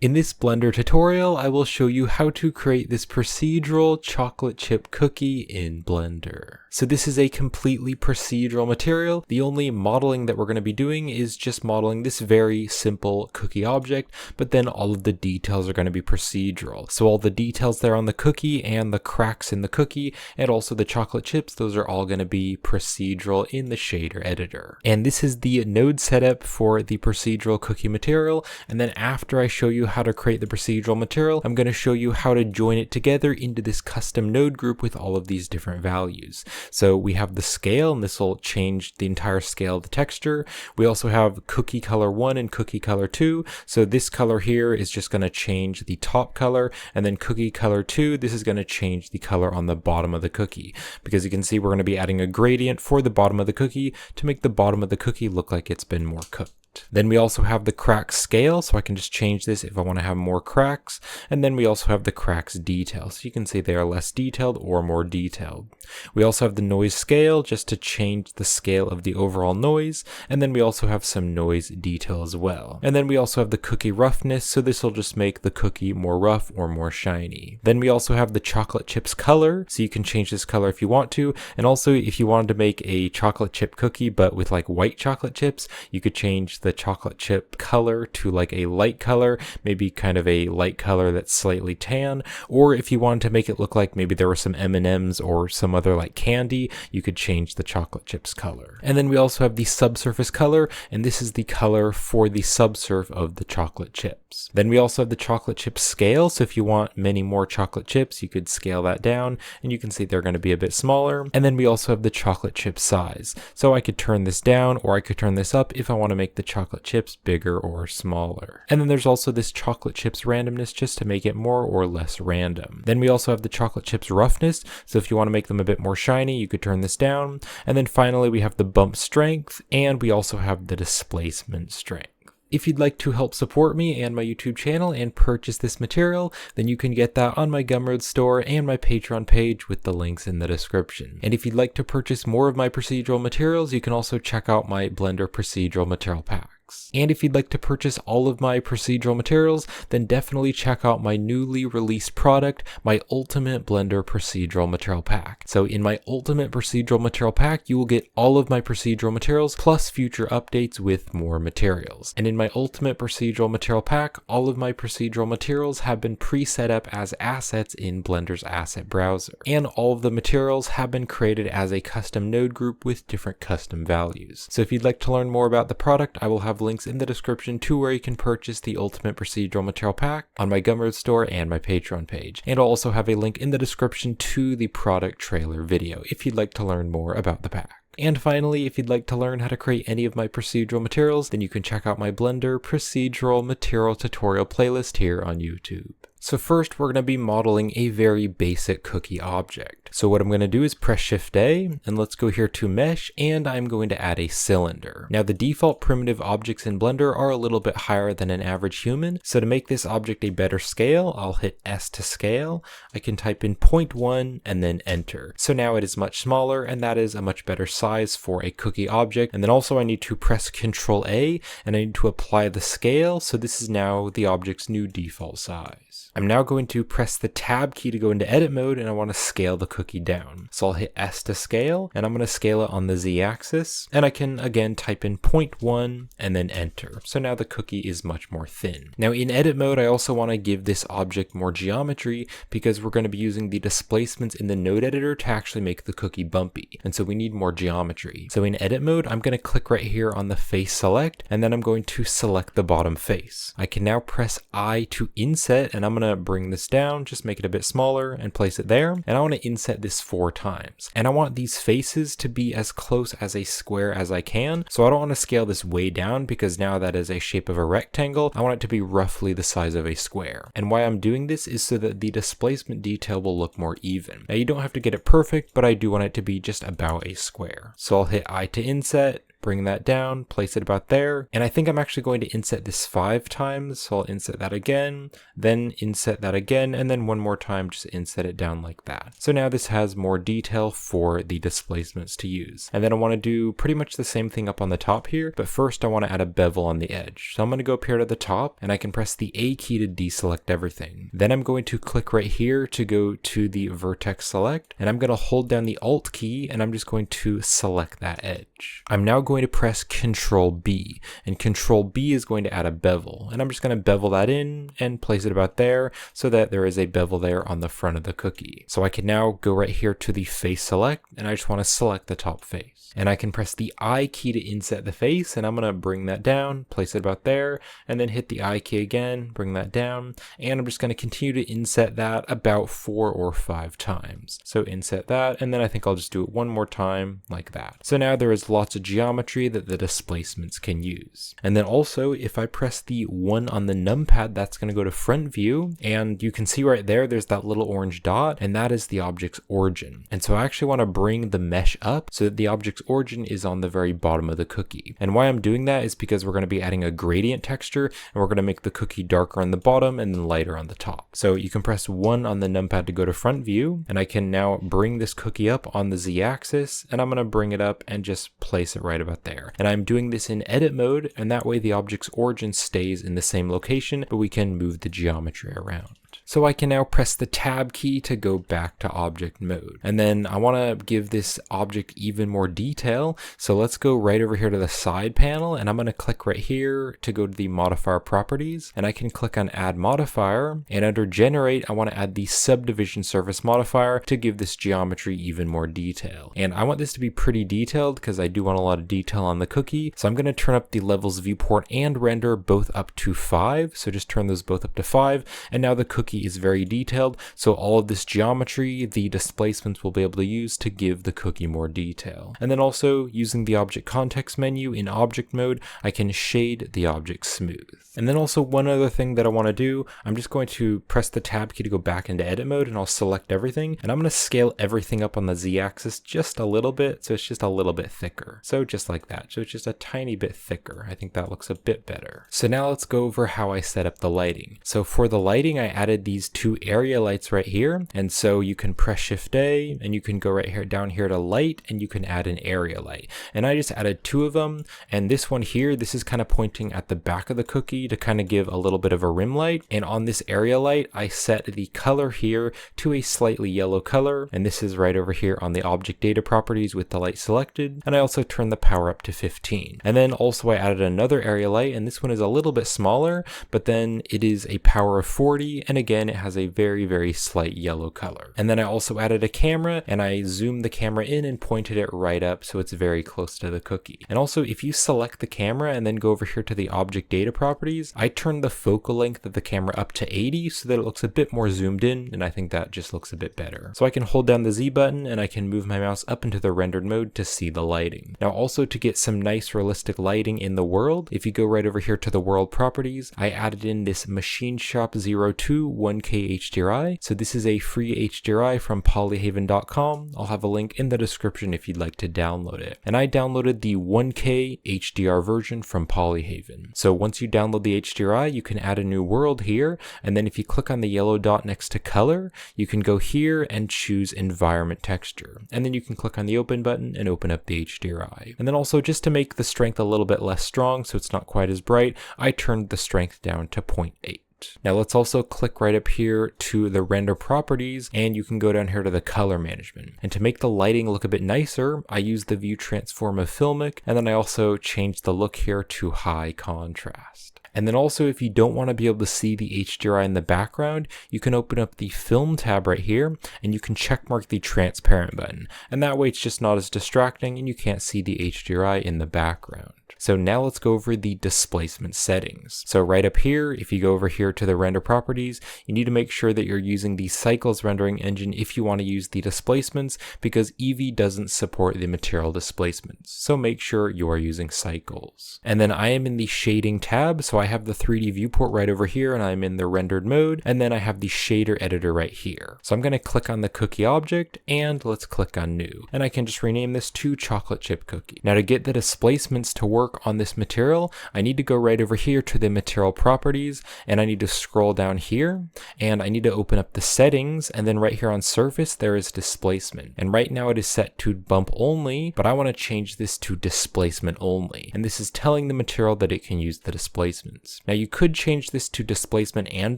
In this Blender tutorial, I will show you how to create this procedural chocolate chip cookie in Blender. So this is a completely procedural material. The only modeling that we're going to be doing is just modeling this very simple cookie object, but then all of the details are going to be procedural. So all the details there on the cookie and the cracks in the cookie and also the chocolate chips, those are all going to be procedural in the shader editor. And this is the node setup for the procedural cookie material. And then after I show you how to create the procedural material, I'm going to show you how to join it together into this custom node group with all of these different values. So we have the scale, and this will change the entire scale of the texture. We also have cookie color 1 and cookie color 2. So this color here is just going to change the top color, and then cookie color 2, this is going to change the color on the bottom of the cookie. Because you can see we're going to be adding a gradient for the bottom of the cookie to make the bottom of the cookie look like it's been more cooked. Then we also have the crack scale, so I can just change this if I want to have more cracks. And then we also have the cracks detail, so you can see they are less detailed or more detailed. We also have the noise scale, just to change the scale of the overall noise. And then we also have some noise detail as well. And then we also have the cookie roughness, so this will just make the cookie more rough or more shiny. Then we also have the chocolate chips color, so you can change this color if you want to. And also if you wanted to make a chocolate chip cookie but with like white chocolate chips, you could change the chocolate chip color to like a light color, maybe kind of a light color that's slightly tan. Or if you wanted to make it look like maybe there were some M&Ms or some other like candy, you could change the chocolate chips color. And then we also have the subsurface color, and this is the color for the subsurf of the chocolate chips. Then we also have the chocolate chip scale, so if you want many more chocolate chips, you could scale that down, and you can see they're going to be a bit smaller. And then we also have the chocolate chip size, so I could turn this down or I could turn this up if I want to make the chocolate chips bigger or smaller. And then there's also this chocolate chips randomness, just to make it more or less random. Then we also have the chocolate chips roughness, so if you want to make them a bit more shiny, you could turn this down. And then finally we have the bump strength, and we also have the displacement strength. If you'd like to help support me and my YouTube channel and purchase this material, then you can get that on my Gumroad store and my Patreon page with the links in the description. And if you'd like to purchase more of my procedural materials, you can also check out my Blender procedural material pack. And if you'd like to purchase all of my procedural materials, then definitely check out my newly released product, my Ultimate Blender Procedural Material Pack. So in my Ultimate Procedural Material Pack, you will get all of my procedural materials plus future updates with more materials. And in my Ultimate Procedural Material Pack, all of my procedural materials have been pre-set up as assets in Blender's asset browser. And all of the materials have been created as a custom node group with different custom values. So if you'd like to learn more about the product, I will have links in the description to where you can purchase the Ultimate Procedural Material Pack on my Gumroad store and my Patreon page. And I'll also have a link in the description to the product trailer video if you'd like to learn more about the pack. And finally, if you'd like to learn how to create any of my procedural materials, then you can check out my Blender procedural material tutorial playlist here on YouTube. So first we're going to be modeling a very basic cookie object. So what I'm going to do is press Shift A, and let's go here to Mesh, and I'm going to add a cylinder. Now the default primitive objects in Blender are a little bit higher than an average human, so to make this object a better scale, I'll hit S to scale. I can type in 0.1 and then enter. So now it is much smaller, and that is a much better size for a cookie object. And then also I need to press Ctrl A, and I need to apply the scale, so this is now the object's new default size. I'm now going to press the Tab key to go into edit mode, and I want to scale the cookie down. So I'll hit S to scale, and I'm going to scale it on the Z axis, and I can again type in 0.1 and then enter. So now the cookie is much more thin. Now in edit mode, I also want to give this object more geometry because we're going to be using the displacements in the node editor to actually make the cookie bumpy. And so we need more geometry. So in edit mode, I'm going to click right here on the face select, and then I'm going to select the bottom face. I can now press I to inset, and I'm going to bring this down, just make it a bit smaller and place it there. And I want to inset this 4 times. And I want these faces to be as close as a square as I can. So I don't want to scale this way down because now that is a shape of a rectangle. I want it to be roughly the size of a square. And why I'm doing this is so that the displacement detail will look more even. Now you don't have to get it perfect, but I do want it to be just about a square. So I'll hit I to inset, bring that down, place it about there. And I think I'm actually going to inset this 5 times. So I'll inset that again, then inset that again, and then one more time, just inset it down like that. So now this has more detail for the displacements to use. And then I want to do pretty much the same thing up on the top here, but first I want to add a bevel on the edge. So I'm going to go up here to the top, and I can press the A key to deselect everything. Then I'm going to click right here to go to the vertex select, and I'm going to hold down the Alt key, and I'm just going to select that edge. I'm now going to press Control B, and Control B is going to add a bevel, and I'm just going to bevel that in and place it about there so that there is a bevel there on the front of the cookie. So I can now go right here to the face select, and I just want to select the top face. And I can press the I key to inset the face, and I'm going to bring that down, place it about there, and then hit the I key again, bring that down, and I'm just going to continue to inset that about 4 or 5 times. So inset that, and then I think I'll just do it one more time like that. So now there is lots of geometry that the displacements can use. And then also, if I press the 1 on the numpad, that's going to go to front view, and you can see right there, there's that little orange dot, and that is the object's origin. And so I actually want to bring the mesh up so that the object's origin is on the very bottom of the cookie. And why I'm doing that is because we're going to be adding a gradient texture, and we're going to make the cookie darker on the bottom and then lighter on the top. So you can press 1 on the numpad to go to front view, and I can now bring this cookie up on the Z-axis, and I'm going to bring it up and just place it right about there. And I'm doing this in edit mode, and that way the object's origin stays in the same location, but we can move the geometry around. So I can now press the tab key to go back to object mode. And then I want to give this object even more detail. So let's go right over here to the side panel, and I'm going to click right here to go to the modifier properties, and I can click on add modifier, and under generate, I want to add the subdivision surface modifier to give this geometry even more detail. And I want this to be pretty detailed because I do want a lot of detail on the cookie. So I'm going to turn up the levels viewport and render both up to 5. So just turn those both up to 5. And now the cookie is very detailed, so all of this geometry the displacements will be able to use to give the cookie more detail. And then also using the object context menu in object mode, I can shade the object smooth. And then also one other thing that I want to do, I'm just going to press the tab key to go back into edit mode, and I'll select everything, and I'm going to scale everything up on the Z-axis just a little bit, so it's just a little bit thicker. So just like that, so it's just a tiny bit thicker. I think that looks a bit better. So now let's go over how I set up the lighting. So for the lighting, I added these 2 area lights right here, and so you can press Shift A, and you can go right here down here to light, and you can add an area light. And I just added 2 of them, and this one here, this is kind of pointing at the back of the cookie to kind of give a little bit of a rim light. And on this area light, I set the color here to a slightly yellow color, and this is right over here on the object data properties with the light selected. And I also turned the power up to 15. And then also I added another area light, and this one is a little bit smaller, but then it is a power of 40, and again it has a very, very slight yellow color. And then I also added a camera, and I zoomed the camera in and pointed it right up so it's very close to the cookie. And also if you select the camera and then go over here to the object data properties, I turned the focal length of the camera up to 80 so that it looks a bit more zoomed in, and I think that just looks a bit better. So I can hold down the Z button, and I can move my mouse up into the rendered mode to see the lighting. Now also to get some nice realistic lighting in the world, if you go right over here to the world properties, I added in this Machine Shop 02 1K HDRI. So this is a free HDRI from polyhaven.com. I'll have a link in the description if you'd like to download it. And I downloaded the 1K HDR version from Polyhaven. So once you download the HDRI, you can add a new world here, and then if you click on the yellow dot next to color, you can go here and choose environment texture, and then you can click on the open button and open up the HDRI. And then also, just to make the strength a little bit less strong so it's not quite as bright, I turned the strength down to 0.8. Now let's also click right up here to the render properties, and you can go down here to the color management. And to make the lighting look a bit nicer, I use the view transform of Filmic, and then I also changed the look here to high contrast. And then also, if you don't want to be able to see the HDRI in the background, you can open up the film tab right here, and you can checkmark the transparent button. And that way it's just not as distracting and you can't see the HDRI in the background. So now let's go over the displacement settings. So right up here, if you go over here to the render properties, you need to make sure that you're using the cycles rendering engine if you want to use the displacements, because Eevee doesn't support the material displacements. So make sure you are using cycles. And then I am in the shading tab, so I have the 3D viewport right over here and I'm in the rendered mode, and then I have the shader editor right here. So I'm going to click on the cookie object and let's click on new, and I can just rename this to chocolate chip cookie. Now to get the displacements to work on this material, I need to go right over here to the material properties, and I need to scroll down here, and I need to open up the settings, and then right here on surface there is displacement, and right now it is set to bump only, but I want to change this to displacement only, and this is telling the material that it can use the displacements. Now you could change this to displacement and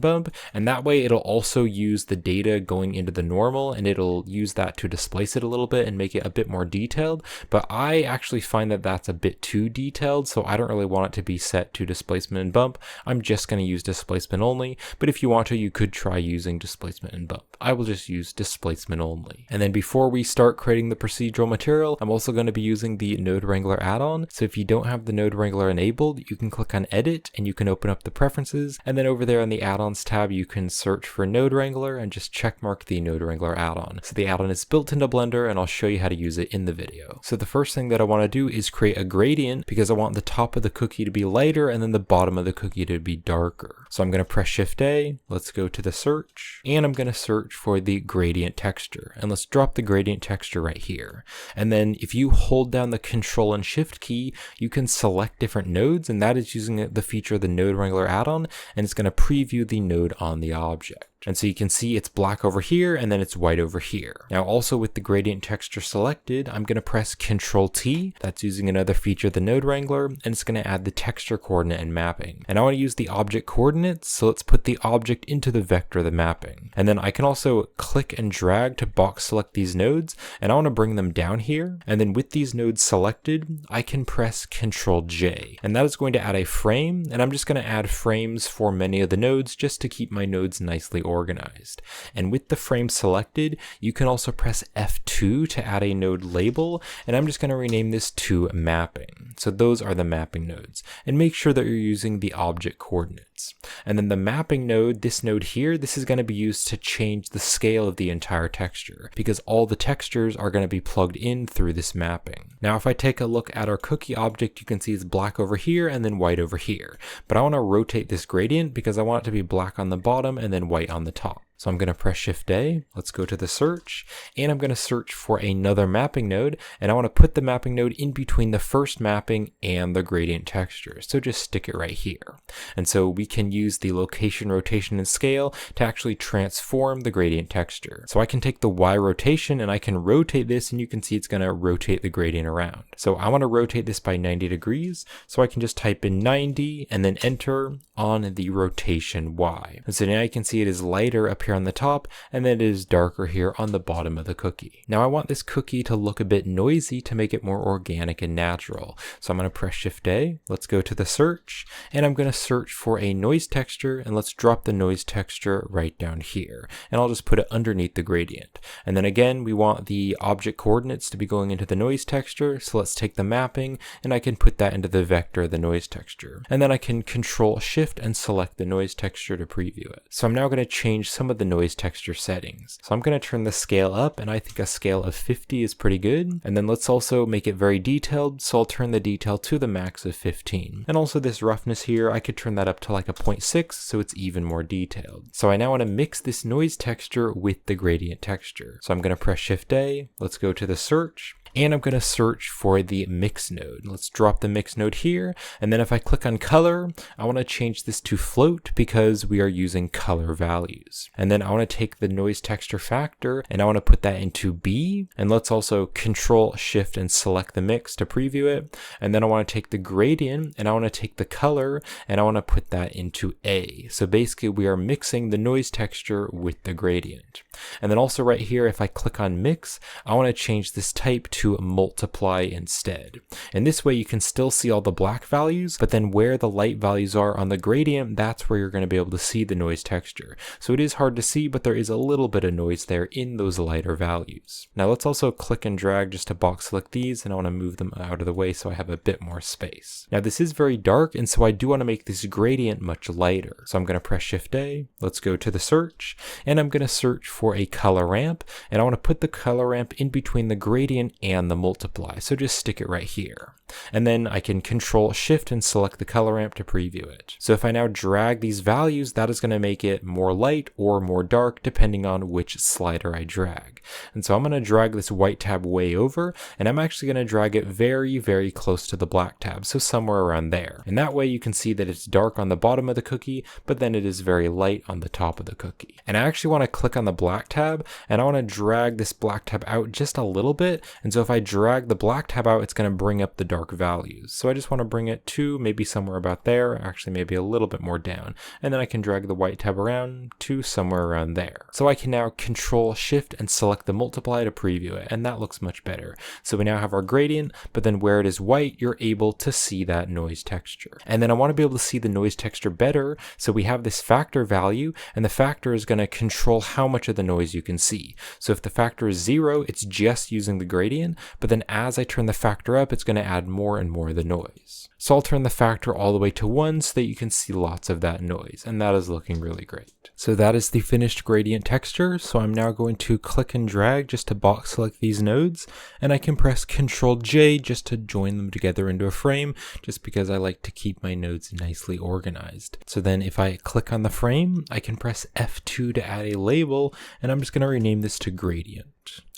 bump, and that way it'll also use the data going into the normal, and it'll use that to displace it a little bit and make it a bit more detailed, but I actually find that that's a bit too detailed, so I don't really want it to be set to displacement and bump. I'm just going to use displacement only, but if you want to, you could try using displacement and bump. I will just use displacement only. And then before we start creating the procedural material, I'm also going to be using the Node Wrangler add-on. So if you don't have the Node Wrangler enabled, you can click on edit and you can open up the preferences, and then over there on the add-ons tab you can search for Node Wrangler and just checkmark the Node Wrangler add-on. So the add-on is built into Blender, and I'll show you how to use it in the video. So the first thing that I want to do is create a gradient, because I want the top of the cookie to be lighter and then the bottom of the cookie to be darker. So I'm going to press Shift A, let's go to the search, and I'm going to search for the gradient texture, and let's drop the gradient texture right here. And then if you hold down the Control and Shift key, you can select different nodes, and that is using the feature of the Node Wrangler add-on, and it's going to preview the node on the object. And so you can see it's black over here and then it's white over here. Now also with the gradient texture selected, I'm going to press Control T. That's using another feature of the Node Wrangler, and it's going to add the texture coordinate and mapping. And I want to use the object coordinates, so let's put the object into the vector of the mapping. And then I can also click and drag to box select these nodes, and I want to bring them down here. And then with these nodes selected, I can press Control J, and that is going to add a frame, and I'm just going to add frames for many of the nodes just to keep my nodes nicely organized. And with the frame selected, you can also press F2 to add a node label, and I'm just going to rename this to mapping. So those are the mapping nodes, and make sure that you're using the object coordinates. And then the mapping node, this node here, this is going to be used to change the scale of the entire texture, because all the textures are going to be plugged in through this mapping. Now if I take a look at our cookie object, you can see it's black over here and then white over here, but I want to rotate this gradient because I want it to be black on the bottom and then white on the top. So I'm going to press Shift A, let's go to the search, and I'm going to search for another mapping node, and I want to put the mapping node in between the first mapping and the gradient texture. So just stick it right here. And so we can use the location, rotation, and scale to actually transform the gradient texture. So I can take the Y rotation and I can rotate this, and you can see it's going to rotate the gradient around. So I want to rotate this by 90 degrees, so I can just type in 90 and then enter on the rotation Y. And so now you can see it is lighter up here on the top, and then it is darker here on the bottom of the cookie. Now I want this cookie to look a bit noisy to make it more organic and natural. So I'm going to press Shift A, let's go to the search, and I'm going to search for a noise texture, and let's drop the noise texture right down here. And I'll just put it underneath the gradient. And then again, we want the object coordinates to be going into the noise texture, so let's take the mapping, and I can put that into the vector of the noise texture. And then I can Control Shift and select the noise texture to preview it. So I'm now going to change some of the noise texture settings. So I'm going to turn the scale up, and I think a scale of 50 is pretty good. And then let's also make it very detailed, so I'll turn the detail to the max of 15. And also this roughness here, I could turn that up to like a 0.6, so it's even more detailed. So I now want to mix this noise texture with the gradient texture. So I'm going to press Shift A, let's go to the search, and I'm going to search for the mix node. Let's drop the mix node here, and then if I click on color, I want to change this to float because we are using color values. And then I want to take the noise texture factor and I want to put that into B, and let's also Control Shift and select the mix to preview it. And then I want to take the gradient and I want to take the color and I want to put that into A. So basically we are mixing the noise texture with the gradient. And then also right here, if I click on mix, I want to change this type to multiply instead. And this way you can still see all the black values, but then where the light values are on the gradient, that's where you're going to be able to see the noise texture. So it is hard to see, but there is a little bit of noise there in those lighter values. Now let's also click and drag just to box select these, and I want to move them out of the way so I have a bit more space. Now this is very dark, and so I do want to make this gradient much lighter. So I'm going to press Shift A, let's go to the search, and I'm going to search for a color ramp, and I want to put the color ramp in between the gradient and the multiply. So just stick it right here. And then I can Control Shift and select the color ramp to preview it. So if I now drag these values, that is going to make it more light or more dark depending on which slider I drag. And so I'm going to drag this white tab way over, and I'm actually going to drag it very, very close to the black tab, so somewhere around there. And that way you can see that it's dark on the bottom of the cookie, but then it is very light on the top of the cookie. And I actually want to click on the black tab, and I want to drag this black tab out just a little bit. And so if I drag the black tab out, it's going to bring up the dark values. So I just want to bring it to maybe somewhere about there, actually maybe a little bit more down. And then I can drag the white tab around to somewhere around there. So I can now Control Shift and select the multiply to preview it, and that looks much better. So we now have our gradient, but then where it is white, you're able to see that noise texture. And then I want to be able to see the noise texture better, so we have this factor value, and the factor is going to control how much of the noise you can see. So if the factor is 0, it's just using the gradient, but then as I turn the factor up, it's going to add more and more of the noise. So I'll turn the factor all the way to 1 so that you can see lots of that noise, and that is looking really great. So that is the finished gradient texture. So I'm now going to click and drag just to box select these nodes, and I can press Ctrl J just to join them together into a frame, just because I like to keep my nodes nicely organized. So then if I click on the frame, I can press F2 to add a label, and I'm just going to rename this to gradient.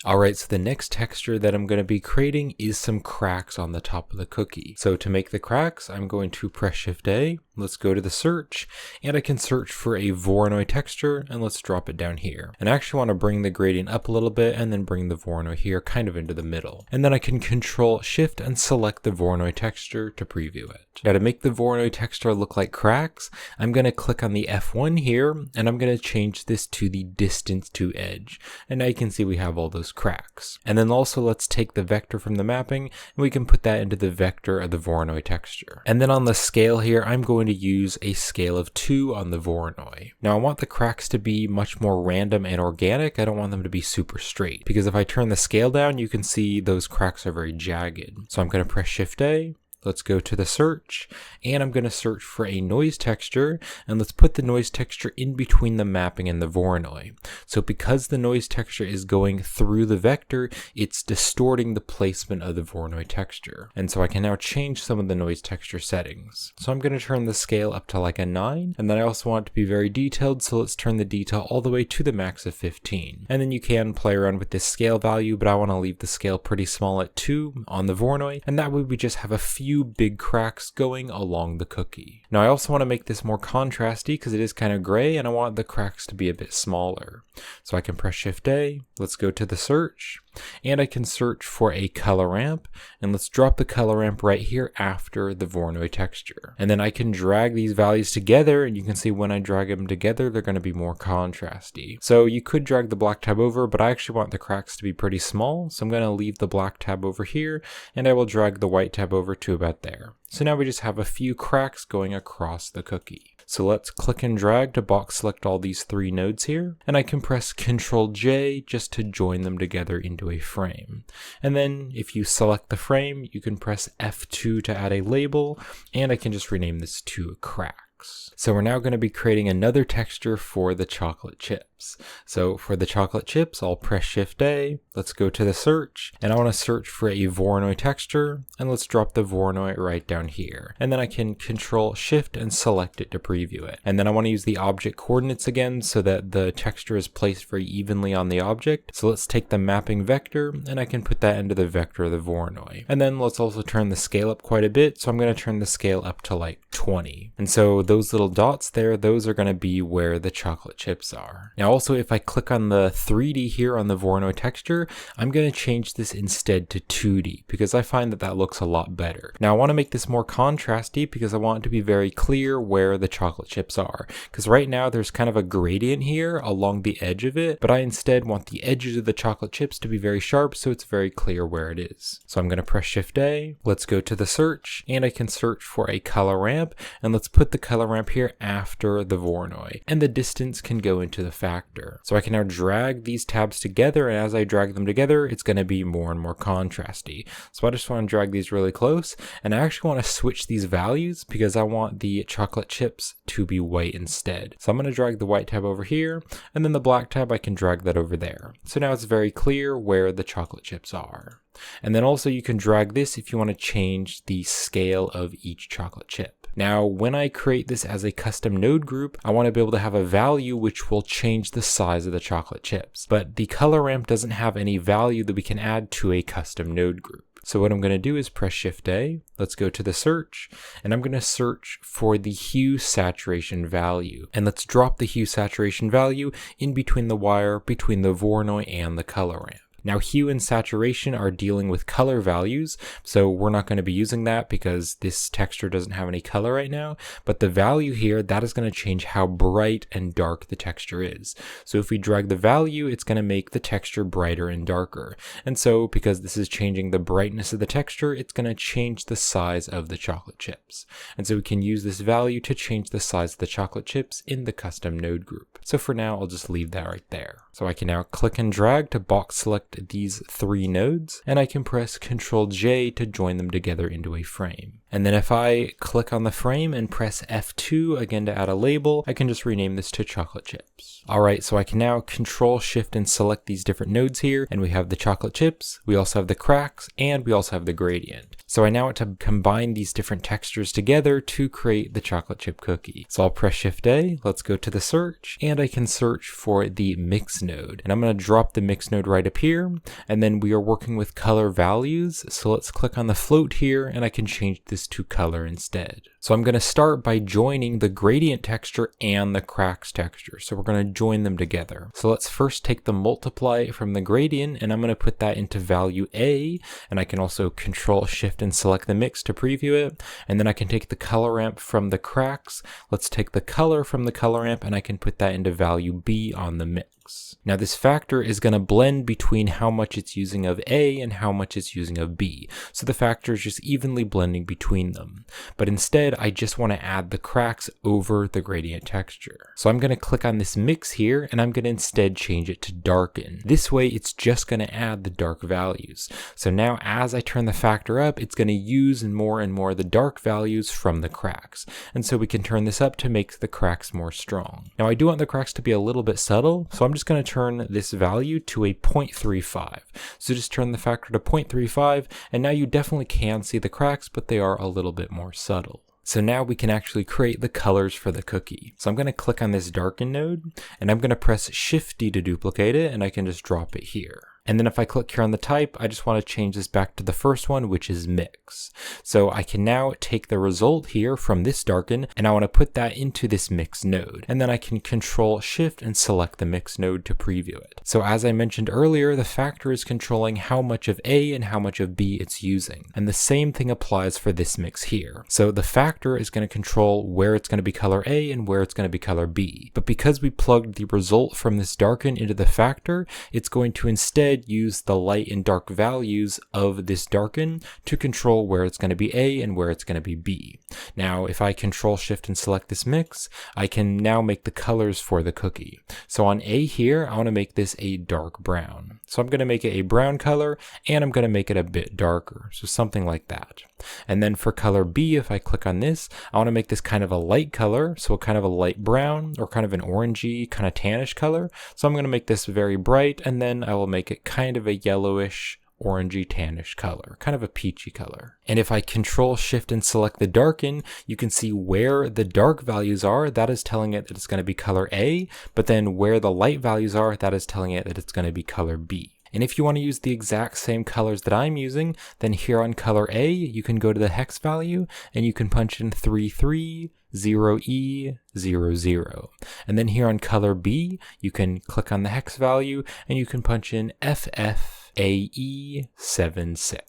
Alright, so the next texture that I'm going to be creating is some cracks on the top of the cookie. So to make the cracks, I'm going to press Shift A, let's go to the search, and I can search for a Voronoi texture, and let's drop it down here. And I actually want to bring the gradient up a little bit and then bring the Voronoi here kind of into the middle. And then I can Control Shift and select the Voronoi texture to preview it. Now to make the Voronoi texture look like cracks, I'm going to click on the F1 here, and I'm going to change this to the distance to edge. And now you can see we have all those cracks. And then also let's take the vector from the mapping, and we can put that into the vector of the Voronoi texture. And then on the scale here, I'm going to use a scale of 2 on the Voronoi. Now I want the cracks to be much more random and organic. I don't want them to be super straight, because if I turn the scale down, you can see those cracks are very jagged. So I'm going to press Shift A, let's go to the search, and I'm going to search for a noise texture, and let's put the noise texture in between the mapping and the Voronoi. So because the noise texture is going through the vector, it's distorting the placement of the Voronoi texture. And so I can now change some of the noise texture settings. So I'm going to turn the scale up to like a 9, and then I also want it to be very detailed, so let's turn the detail all the way to the max of 15. And then you can play around with this scale value, but I want to leave the scale pretty small at 2 on the Voronoi, and that way we just have a few big cracks going along the cookie. Now I also want to make this more contrasty because it is kind of gray, and I want the cracks to be a bit smaller. So I can press Shift A, let's go to the search, and I can search for a color ramp, and let's drop the color ramp right here after the Voronoi texture. And then I can drag these values together, and you can see when I drag them together, they're going to be more contrasty. So you could drag the black tab over, but I actually want the cracks to be pretty small, so I'm going to leave the black tab over here, and I will drag the white tab over to about there. So now we just have a few cracks going across the cookie. So let's click and drag to box select all these 3 nodes here, and I can press Ctrl J just to join them together into a frame. And then if you select the frame, you can press F2 to add a label, and I can just rename this to crack. So we're now going to be creating another texture for the chocolate chips. So for the chocolate chips, I'll press Shift A, let's go to the search, and I want to search for a Voronoi texture, and let's drop the Voronoi right down here. And then I can Control Shift and select it to preview it. And then I want to use the object coordinates again so that the texture is placed very evenly on the object. So let's take the mapping vector, and I can put that into the vector of the Voronoi. And then let's also turn the scale up quite a bit. So I'm going to turn the scale up to like 20. And so those those little dots there, those are going to be where the chocolate chips are. Now also, if I click on the 3D here on the Voronoi texture, I'm going to change this instead to 2D because I find that that looks a lot better. Now I want to make this more contrasty because I want it to be very clear where the chocolate chips are, because right now there's kind of a gradient here along the edge of it, but I instead want the edges of the chocolate chips to be very sharp so it's very clear where it is. So I'm going to press Shift A, let's go to the search, and I can search for a color ramp, and let's put the color ramp here after the Voronoi, and the distance can go into the factor. So I can now drag these tabs together, and as I drag them together, it's going to be more and more contrasty. So I just want to drag these really close, and I actually want to switch these values because I want the chocolate chips to be white instead. So I'm going to drag the white tab over here, and then the black tab I can drag that over there. So now it's very clear where the chocolate chips are. And then also you can drag this if you want to change the scale of each chocolate chip. Now, when I create this as a custom node group, I want to be able to have a value which will change the size of the chocolate chips. But the color ramp doesn't have any value that we can add to a custom node group. So what I'm going to do is press Shift A, let's go to the search, and I'm going to search for the hue saturation value. And let's drop the hue saturation value in between the wire between the Voronoi and the color ramp. Now hue and saturation are dealing with color values, so we're not going to be using that because this texture doesn't have any color right now, but the value here, that is going to change how bright and dark the texture is. So if we drag the value, it's going to make the texture brighter and darker. And so because this is changing the brightness of the texture, it's going to change the size of the chocolate chips. And so we can use this value to change the size of the chocolate chips in the custom node group. So for now, I'll just leave that right there. So I can now click and drag to box select these 3 nodes, and I can press Ctrl J to join them together into a frame. And then if I click on the frame and press F2 again to add a label, I can just rename this to chocolate chips. Alright, so I can now Control Shift and select these different nodes here, and we have the chocolate chips, we also have the cracks, and we also have the gradient. So I now want to combine these different textures together to create the chocolate chip cookie. So I'll press Shift A, let's go to the search, and I can search for the mix node. And I'm going to drop the mix node right up here, and then we are working with color values. So let's click on the float here, and I can change this to color instead. So I'm going to start by joining the gradient texture and the cracks texture. So we're going to join them together. So let's first take the multiply from the gradient, and I'm going to put that into value A, and I can also Control Shift and select the mix to preview it. And then I can take the color ramp from the cracks. Let's take the color from the color ramp, and I can put that into value B on the mix. Now this factor is going to blend between how much it's using of A and how much it's using of B. So the factor is just evenly blending between them. But instead, I just want to add the cracks over the gradient texture. So I'm going to click on this mix here, and I'm going to instead change it to darken. This way, it's just going to add the dark values. So now as I turn the factor up, it's going to use more and more the dark values from the cracks. And so we can turn this up to make the cracks more strong. Now I do want the cracks to be a little bit subtle, so I'm just going to turn this value to a 0.35. So just turn the factor to 0.35, and now you definitely can see the cracks, but they are a little bit more subtle. So now we can actually create the colors for the cookie. So I'm going to click on this darken node, and I'm going to press Shift D to duplicate it, and I can just drop it here. And then if I click here on the type, I just want to change this back to the first one, which is mix. So I can now take the result here from this darken, and I want to put that into this mix node. And then I can Control Shift and select the mix node to preview it. So as I mentioned earlier, the factor is controlling how much of A and how much of B it's using. And the same thing applies for this mix here. So the factor is going to control where it's going to be color A and where it's going to be color B. But because we plugged the result from this darken into the factor, it's going to instead use the light and dark values of this darken to control where it's going to be A and where it's going to be B. Now, if I Control Shift and select this mix, I can now make the colors for the cookie. So on A here, I want to make this a dark brown. So I'm going to make it a brown color, and I'm going to make it a bit darker. So something like that. And then for color B, if I click on this, I want to make this kind of a light color. So kind of a light brown or kind of an orangey, kind of tannish color. So I'm going to make this very bright, and then I will make it kind of a yellowish, orangey tannish color, kind of a peachy color. And if I Control Shift and select the darken, you can see where the dark values are, that is telling it that it's going to be color A, but then where the light values are, that is telling it that it's going to be color B. And if you want to use the exact same colors that I'm using, then here on color A, you can go to the hex value and you can punch in 3300 0E, 0, 0. And then here on color B, you can click on the hex value and you can punch in FFAE76.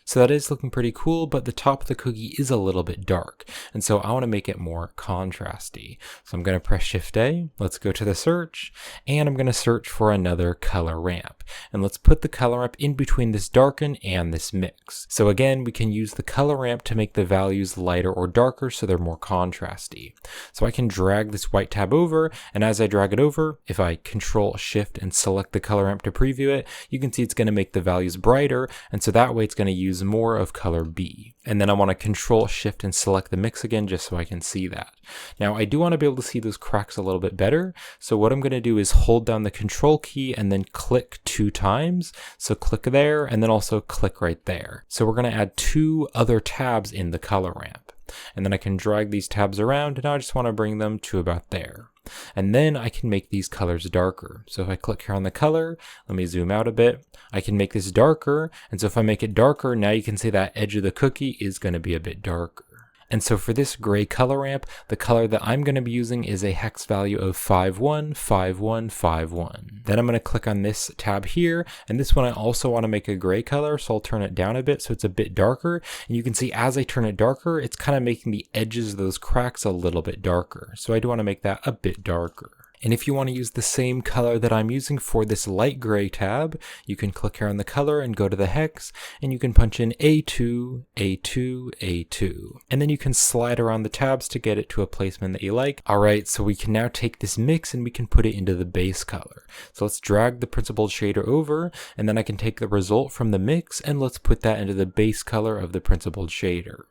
So that is looking pretty cool, but the top of the cookie is a little bit dark. And so I want to make it more contrasty. So I'm going to press Shift A. Let's go to the search, and I'm going to search for another color ramp. And let's put the color ramp in between this darken and this mix. So again, we can use the color ramp to make the values lighter or darker so they're more contrasty. So I can drag this white tab over, and as I drag it over, if I Control Shift and select the color ramp to preview it, you can see it's going to make the values brighter, and so that way it's going to use more of color B. And then I want to Control Shift and select the mix again just so I can see that. Now I do want to be able to see those cracks a little bit better, so what I'm going to do is hold down the Control key and then click 2 times. So click there and then also click right there. So we're going to add 2 other tabs in the color ramp. And then I can drag these tabs around, and I just want to bring them to about there. And then I can make these colors darker. So if I click here on the color, let me zoom out a bit, I can make this darker. And so if I make it darker, now you can see that edge of the cookie is going to be a bit darker. And so for this gray color ramp, the color that I'm going to be using is a hex value of 515151. Then I'm going to click on this tab here, and this one I also want to make a gray color, so I'll turn it down a bit so it's a bit darker. And you can see as I turn it darker, it's kind of making the edges of those cracks a little bit darker. So I do want to make that a bit darker. And if you want to use the same color that I'm using for this light gray tab, you can click here on the color and go to the hex, and you can punch in A2, A2, A2. And then you can slide around the tabs to get it to a placement that you like. Alright, so we can now take this mix and we can put it into the base color. So let's drag the principled shader over, and then I can take the result from the mix and let's put that into the base color of the principled shader.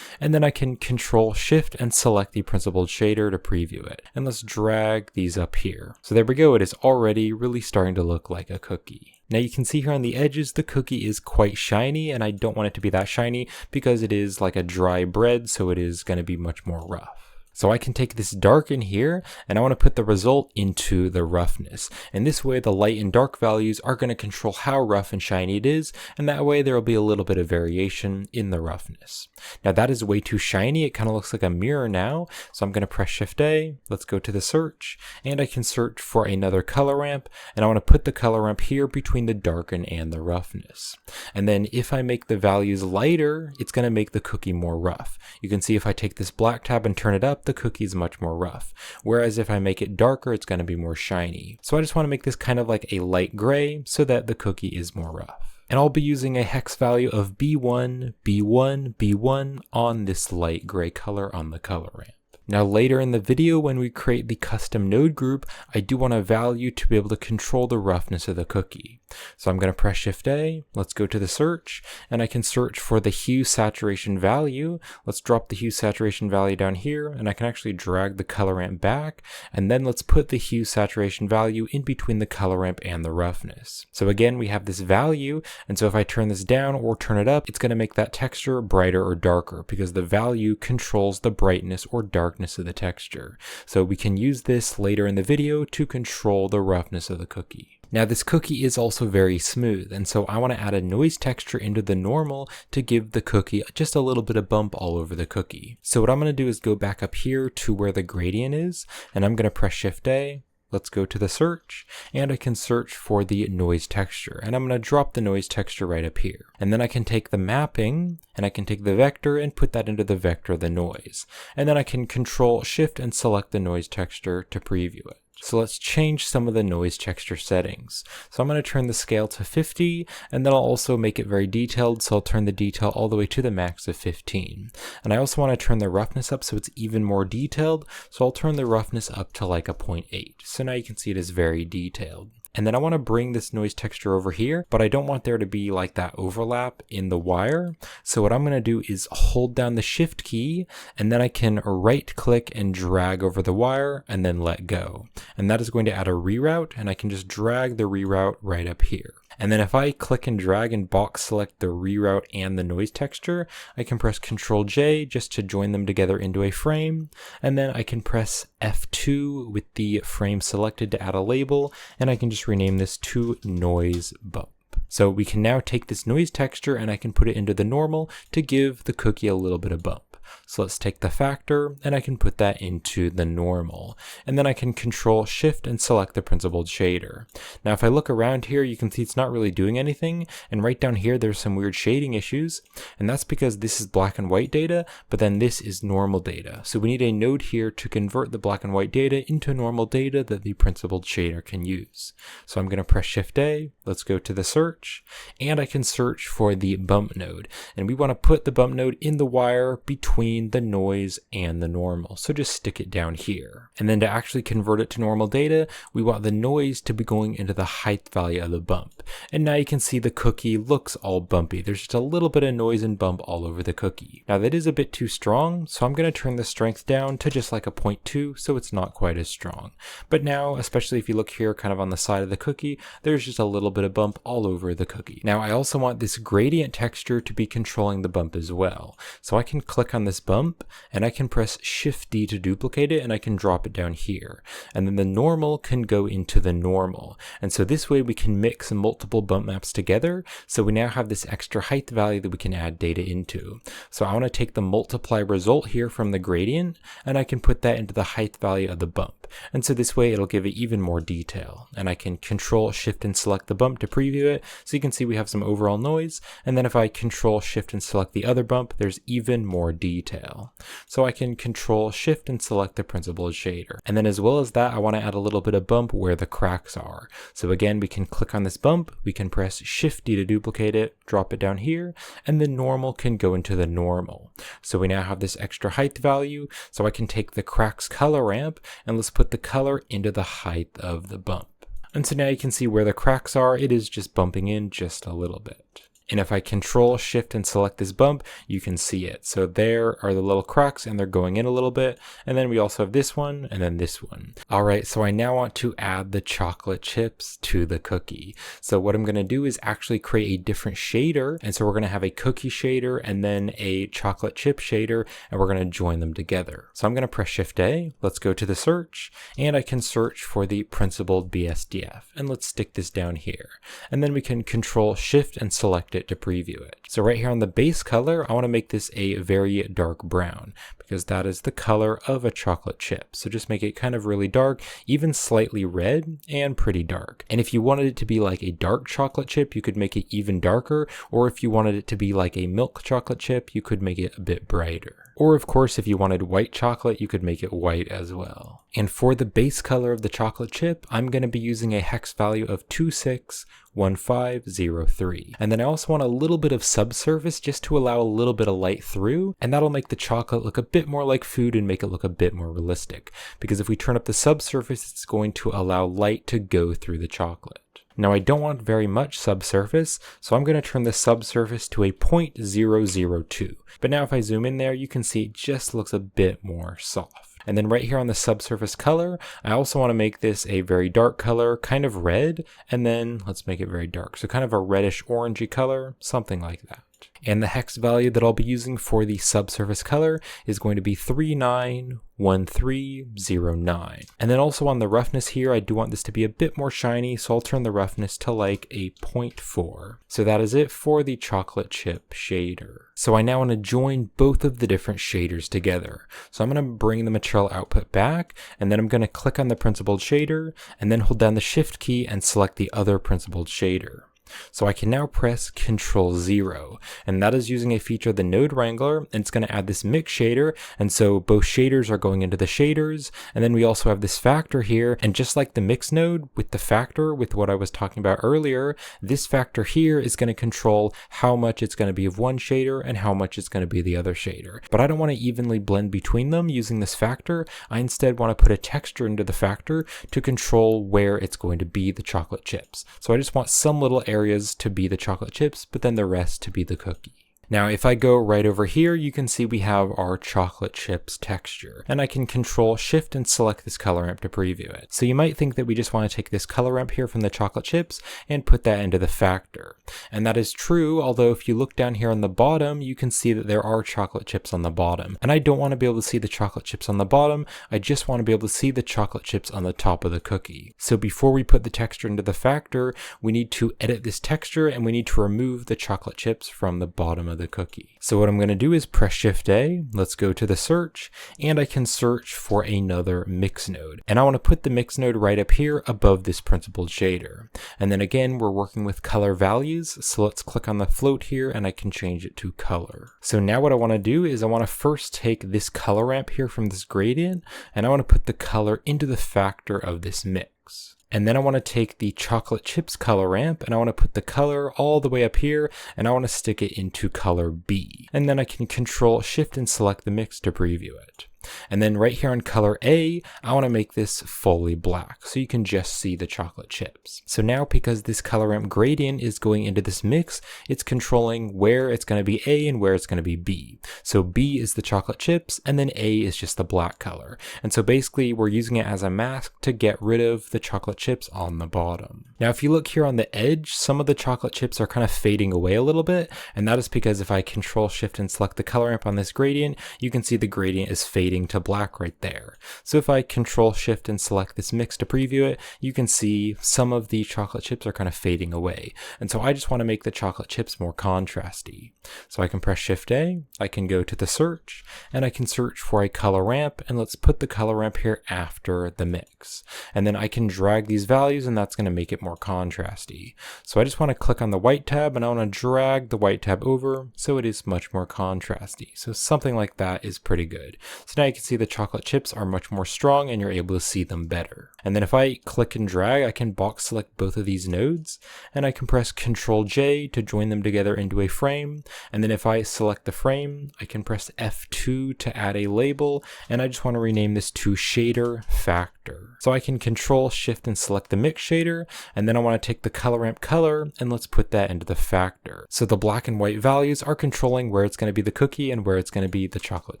And then I can Control Shift and select the principled shader to preview it. And let's drag these up here. So there we go, it is already really starting to look like a cookie. Now you can see here on the edges, the cookie is quite shiny, and I don't want it to be that shiny because it is like a dry bread, so it is going to be much more rough. So I can take this darken here, and I want to put the result into the roughness. And this way the light and dark values are going to control how rough and shiny it is, and that way there will be a little bit of variation in the roughness. Now that is way too shiny, it kind of looks like a mirror now, so I'm going to press Shift A, let's go to the search, and I can search for another color ramp, and I want to put the color ramp here between the darken and the roughness. And then if I make the values lighter, it's going to make the cookie more rough. You can see if I take this black tab and turn it up, the cookie is much more rough. Whereas if I make it darker, it's going to be more shiny. So I just want to make this kind of like a light gray so that the cookie is more rough. And I'll be using a hex value of B1, B1, B1 on this light gray color on the color ramp. Now later in the video, when we create the custom node group, I do want a value to be able to control the roughness of the cookie. So I'm going to press Shift A, let's go to the search, and I can search for the hue saturation value. Let's drop the hue saturation value down here, and I can actually drag the color ramp back, and then let's put the hue saturation value in between the color ramp and the roughness. So again, we have this value, and so if I turn this down or turn it up, it's going to make that texture brighter or darker because the value controls the brightness or darkness of the texture. So we can use this later in the video to control the roughness of the cookie. Now this cookie is also very smooth, and so I want to add a noise texture into the normal to give the cookie just a little bit of bump all over the cookie. So what I'm going to do is go back up here to where the gradient is, and I'm going to press Shift A. Let's go to the search, and I can search for the noise texture, and I'm going to drop the noise texture right up here. And then I can take the mapping, and I can take the vector and put that into the vector of the noise. And then I can Control Shift and select the noise texture to preview it. So let's change some of the noise texture settings. So I'm going to turn the scale to 50, and then I'll also make it very detailed, so I'll turn the detail all the way to the max of 15. And I also want to turn the roughness up so it's even more detailed, so I'll turn the roughness up to like a 0.8. So now you can see it is very detailed. And then I want to bring this noise texture over here, but I don't want there to be like that overlap in the wire. So what I'm going to do is hold down the Shift key, and then I can right click and drag over the wire and then let go. And that is going to add a reroute, and I can just drag the reroute right up here. And then if I click and drag and box select the reroute and the noise texture, I can press Ctrl J just to join them together into a frame. And then I can press F2 with the frame selected to add a label, and I can just rename this to noise bump. So we can now take this noise texture and I can put it into the normal to give the cookie a little bit of bump. So let's take the factor and I can put that into the normal. And then I can Control Shift and select the principled shader. Now if I look around here, you can see it's not really doing anything. And right down here, there's some weird shading issues. And that's because this is black and white data, but then this is normal data. So we need a node here to convert the black and white data into normal data that the principled shader can use. So I'm going to press Shift A, let's go to the search, and I can search for the bump node. And we want to put the bump node in the wire between the noise and the normal. So just stick it down here. And then to actually convert it to normal data, we want the noise to be going into the height value of the bump. And now you can see the cookie looks all bumpy. There's just a little bit of noise and bump all over the cookie. Now that is a bit too strong, so I'm going to turn the strength down to just like a 0.2 so it's not quite as strong. But now, especially if you look here kind of on the side of the cookie, there's just a little bit of bump all over the cookie. Now I also want this gradient texture to be controlling the bump as well. So I can click on this bump and I can press Shift D to duplicate it and I can drop it down here. And then the normal can go into the normal. And so this way we can mix multiple bump maps together. So we now have this extra height value that we can add data into. So I want to take the multiply result here from the gradient and I can put that into the height value of the bump. And so this way it'll give it even more detail. And I can Control Shift and select the bump to preview it. So you can see we have some overall noise. And then if I Control Shift and select the other bump, there's even more detail. So I can Control Shift and select the principled shader. And then as well as that, I want to add a little bit of bump where the cracks are. So again, we can click on this bump, we can press Shift D to duplicate it, drop it down here, and the normal can go into the normal. So we now have this extra height value. So I can take the cracks color ramp and let's put the color into the height of the bump. And so now you can see where the cracks are, it is just bumping in just a little bit. And if I Control Shift and select this bump, you can see it. So there are the little cracks and they're going in a little bit. And then we also have this one and then this one. All right, so I now want to add the chocolate chips to the cookie. So what I'm going to do is actually create a different shader. And so we're going to have a cookie shader and then a chocolate chip shader, and we're going to join them together. So I'm going to press Shift A. Let's go to the search and I can search for the principled BSDF. And let's stick this down here. And then we can Control Shift and select it to preview it. So right here on the base color, I want to make this a very dark brown because that is the color of a chocolate chip. So just make it kind of really dark, even slightly red and pretty dark. And if you wanted it to be like a dark chocolate chip, you could make it even darker. Or if you wanted it to be like a milk chocolate chip, you could make it a bit brighter. Or of course, if you wanted white chocolate, you could make it white as well. And for the base color of the chocolate chip, I'm going to be using a hex value of 261503. And then I also want a little bit of subsurface just to allow a little bit of light through, and that'll make the chocolate look a bit more like food and make it look a bit more realistic. Because if we turn up the subsurface, it's going to allow light to go through the chocolate. Now I don't want very much subsurface, so I'm going to turn the subsurface to a 0.002. But now if I zoom in there, you can see it just looks a bit more soft. And then right here on the subsurface color, I also want to make this a very dark color, kind of red, and then let's make it very dark. So kind of a reddish orangey color, something like that. And the hex value that I'll be using for the subsurface color is going to be 391309. And then also on the roughness here, I do want this to be a bit more shiny, so I'll turn the roughness to like a 0.4. So that is it for the chocolate chip shader. So I now want to join both of the different shaders together. So I'm going to bring the material output back, and then I'm going to click on the principled shader, and then hold down the Shift key and select the other principled shader. So I can now press Control 0, and that is using a feature of the Node Wrangler, and it's going to add this mix shader, and so both shaders are going into the shaders, and then we also have this factor here, and just like the mix node with the factor with what I was talking about earlier, this factor here is going to control how much it's going to be of one shader and how much it's going to be the other shader. But I don't want to evenly blend between them using this factor. I instead want to put a texture into the factor to control where it's going to be the chocolate chips. So I just want some little areas to be the chocolate chips, but then the rest to be the cookie. Now, if I go right over here, you can see we have our chocolate chips texture, and I can Control Shift and select this color ramp to preview it. So you might think that we just want to take this color ramp here from the chocolate chips and put that into the factor. And that is true, although if you look down here on the bottom, you can see that there are chocolate chips on the bottom. And I don't want to be able to see the chocolate chips on the bottom, I just want to be able to see the chocolate chips on the top of the cookie. So before we put the texture into the factor, we need to edit this texture and we need to remove the chocolate chips from the bottom of of the cookie. So what I'm going to do is press Shift A, let's go to the search, and I can search for another mix node. And I want to put the mix node right up here above this principled shader. And then again, we're working with color values, so let's click on the float here and I can change it to color. So now what I want to do is I want to first take this color ramp here from this gradient, and I want to put the color into the factor of this mix. And then I want to take the chocolate chips color ramp and I want to put the color all the way up here and I want to stick it into color B. And then I can Control Shift and select the mix to preview it. And then right here on color A, I want to make this fully black so you can just see the chocolate chips. So now because this color ramp gradient is going into this mix, it's controlling where it's going to be A and where it's going to be B. So B is the chocolate chips and then A is just the black color. And so basically we're using it as a mask to get rid of the chocolate chips on the bottom. Now if you look here on the edge, some of the chocolate chips are kind of fading away a little bit, and that is because if I Control Shift and select the color ramp on this gradient, you can see the gradient is fading to black right there. So if I Control Shift and select this mix to preview it, you can see some of the chocolate chips are kind of fading away. And so I just want to make the chocolate chips more contrasty. So I can press Shift A, I can go to the search, and I can search for a color ramp, and let's put the color ramp here after the mix. And then I can drag these values and that's going to make it more contrasty. So I just want to click on the white tab and I want to drag the white tab over so it is much more contrasty. So something like that is pretty good. So now you can see the chocolate chips are much more strong and you're able to see them better. And then if I click and drag, I can box select both of these nodes and I can press Ctrl J to join them together into a frame. And then if I select the frame, I can press F2 to add a label, and I just want to rename this to shader factor. So I can Control Shift and select the mix shader, and then I want to take the color ramp color and let's put that into the factor. So the black and white values are controlling where it's going to be the cookie and where it's going to be the chocolate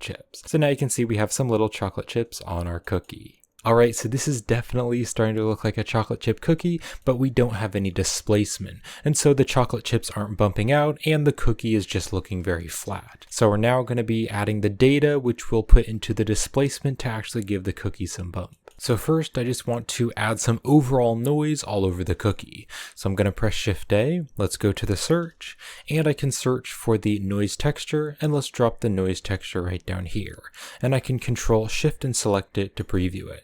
chips. So now you can see we have some little chocolate chips on our cookie. Alright, so this is definitely starting to look like a chocolate chip cookie, but we don't have any displacement. And so the chocolate chips aren't bumping out and the cookie is just looking very flat. So we're now going to be adding the data, which we'll put into the displacement to actually give the cookie some bump. So first, I just want to add some overall noise all over the cookie. So I'm going to press Shift A, let's go to the search, and I can search for the noise texture, and let's drop the noise texture right down here. And I can Control Shift and select it to preview it.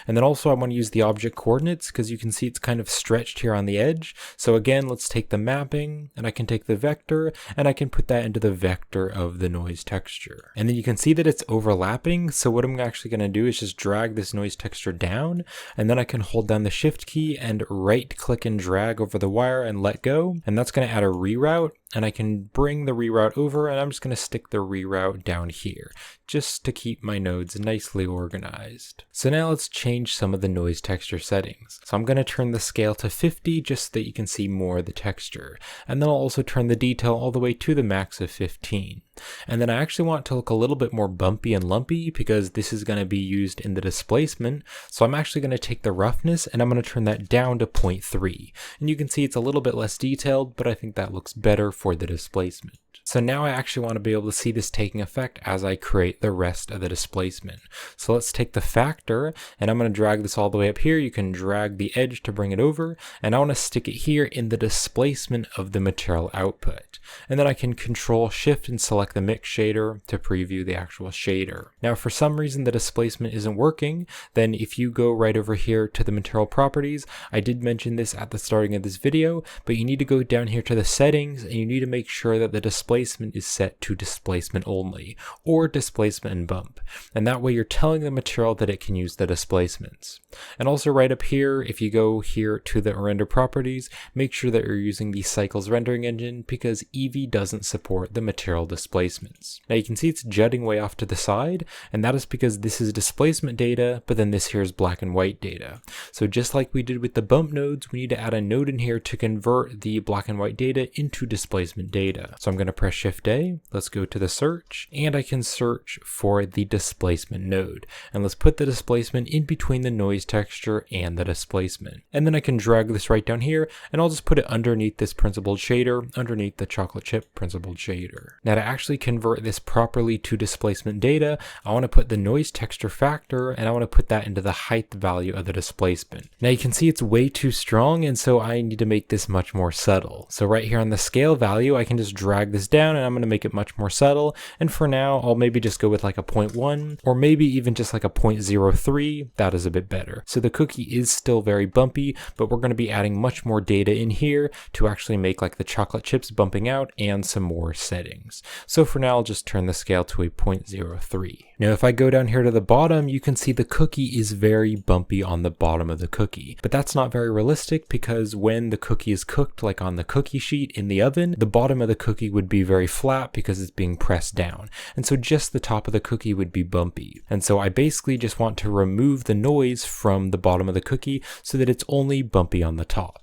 And then also I want to use the object coordinates because you can see it's kind of stretched here on the edge. So again, let's take the mapping and I can take the vector and I can put that into the vector of the noise texture. And then you can see that it's overlapping. So what I'm actually going to do is just drag this noise texture down, and then I can hold down the Shift key and right click and drag over the wire and let go. And that's going to add a reroute. And I can bring the reroute over, and I'm just going to stick the reroute down here just to keep my nodes nicely organized. So now let's change some of the noise texture settings. So I'm going to turn the scale to 50 just so that you can see more of the texture. And then I'll also turn the detail all the way to the max of 15. And then I actually want it to look a little bit more bumpy and lumpy because this is going to be used in the displacement. So I'm actually going to take the roughness and I'm going to turn that down to 0.3. And you can see it's a little bit less detailed, but I think that looks better for the displacement. So now I actually want to be able to see this taking effect as I create the rest of the displacement. So let's take the factor and I'm going to drag this all the way up here. You can drag the edge to bring it over, and I want to stick it here in the displacement of the material output. And then I can Control Shift and select the mix shader to preview the actual shader. Now if for some reason the displacement isn't working, then if you go right over here to the material properties, I did mention this at the starting of this video, but you need to go down here to the settings and you need to make sure that the displacement is set to displacement only, or displacement and bump. And that way you're telling the material that it can use the displacements. And also right up here, if you go here to the render properties, make sure that you're using the Cycles rendering engine because Eevee doesn't support the material displacements. Now you can see it's jutting way off to the side, and that is because this is displacement data, but then this here is black and white data. So just like we did with the bump nodes, we need to add a node in here to convert the black and white data into displacement data. So I'm going to press Shift A, let's go to the search, and I can search for the displacement node. And let's put the displacement in between the noise texture and the displacement. And then I can drag this right down here, and I'll just put it underneath this principled shader, underneath the chocolate chip principled shader. Now to actually actually convert this properly to displacement data, I want to put the noise texture factor and I want to put that into the height value of the displacement. Now you can see it's way too strong, and so I need to make this much more subtle. So right here on the scale value, I can just drag this down and I'm going to make it much more subtle. And for now, I'll maybe just go with like a 0.1 or maybe even just like a 0.03. That is a bit better. So the cookie is still very bumpy, but we're going to be adding much more data in here to actually make like the chocolate chips bumping out and some more settings. So for now, I'll just turn the scale to a 0.03. Now, if I go down here to the bottom, you can see the cookie is very bumpy on the bottom of the cookie, but that's not very realistic because when the cookie is cooked, like on the cookie sheet in the oven, the bottom of the cookie would be very flat because it's being pressed down. And so just the top of the cookie would be bumpy. And so I basically just want to remove the noise from the bottom of the cookie so that it's only bumpy on the top.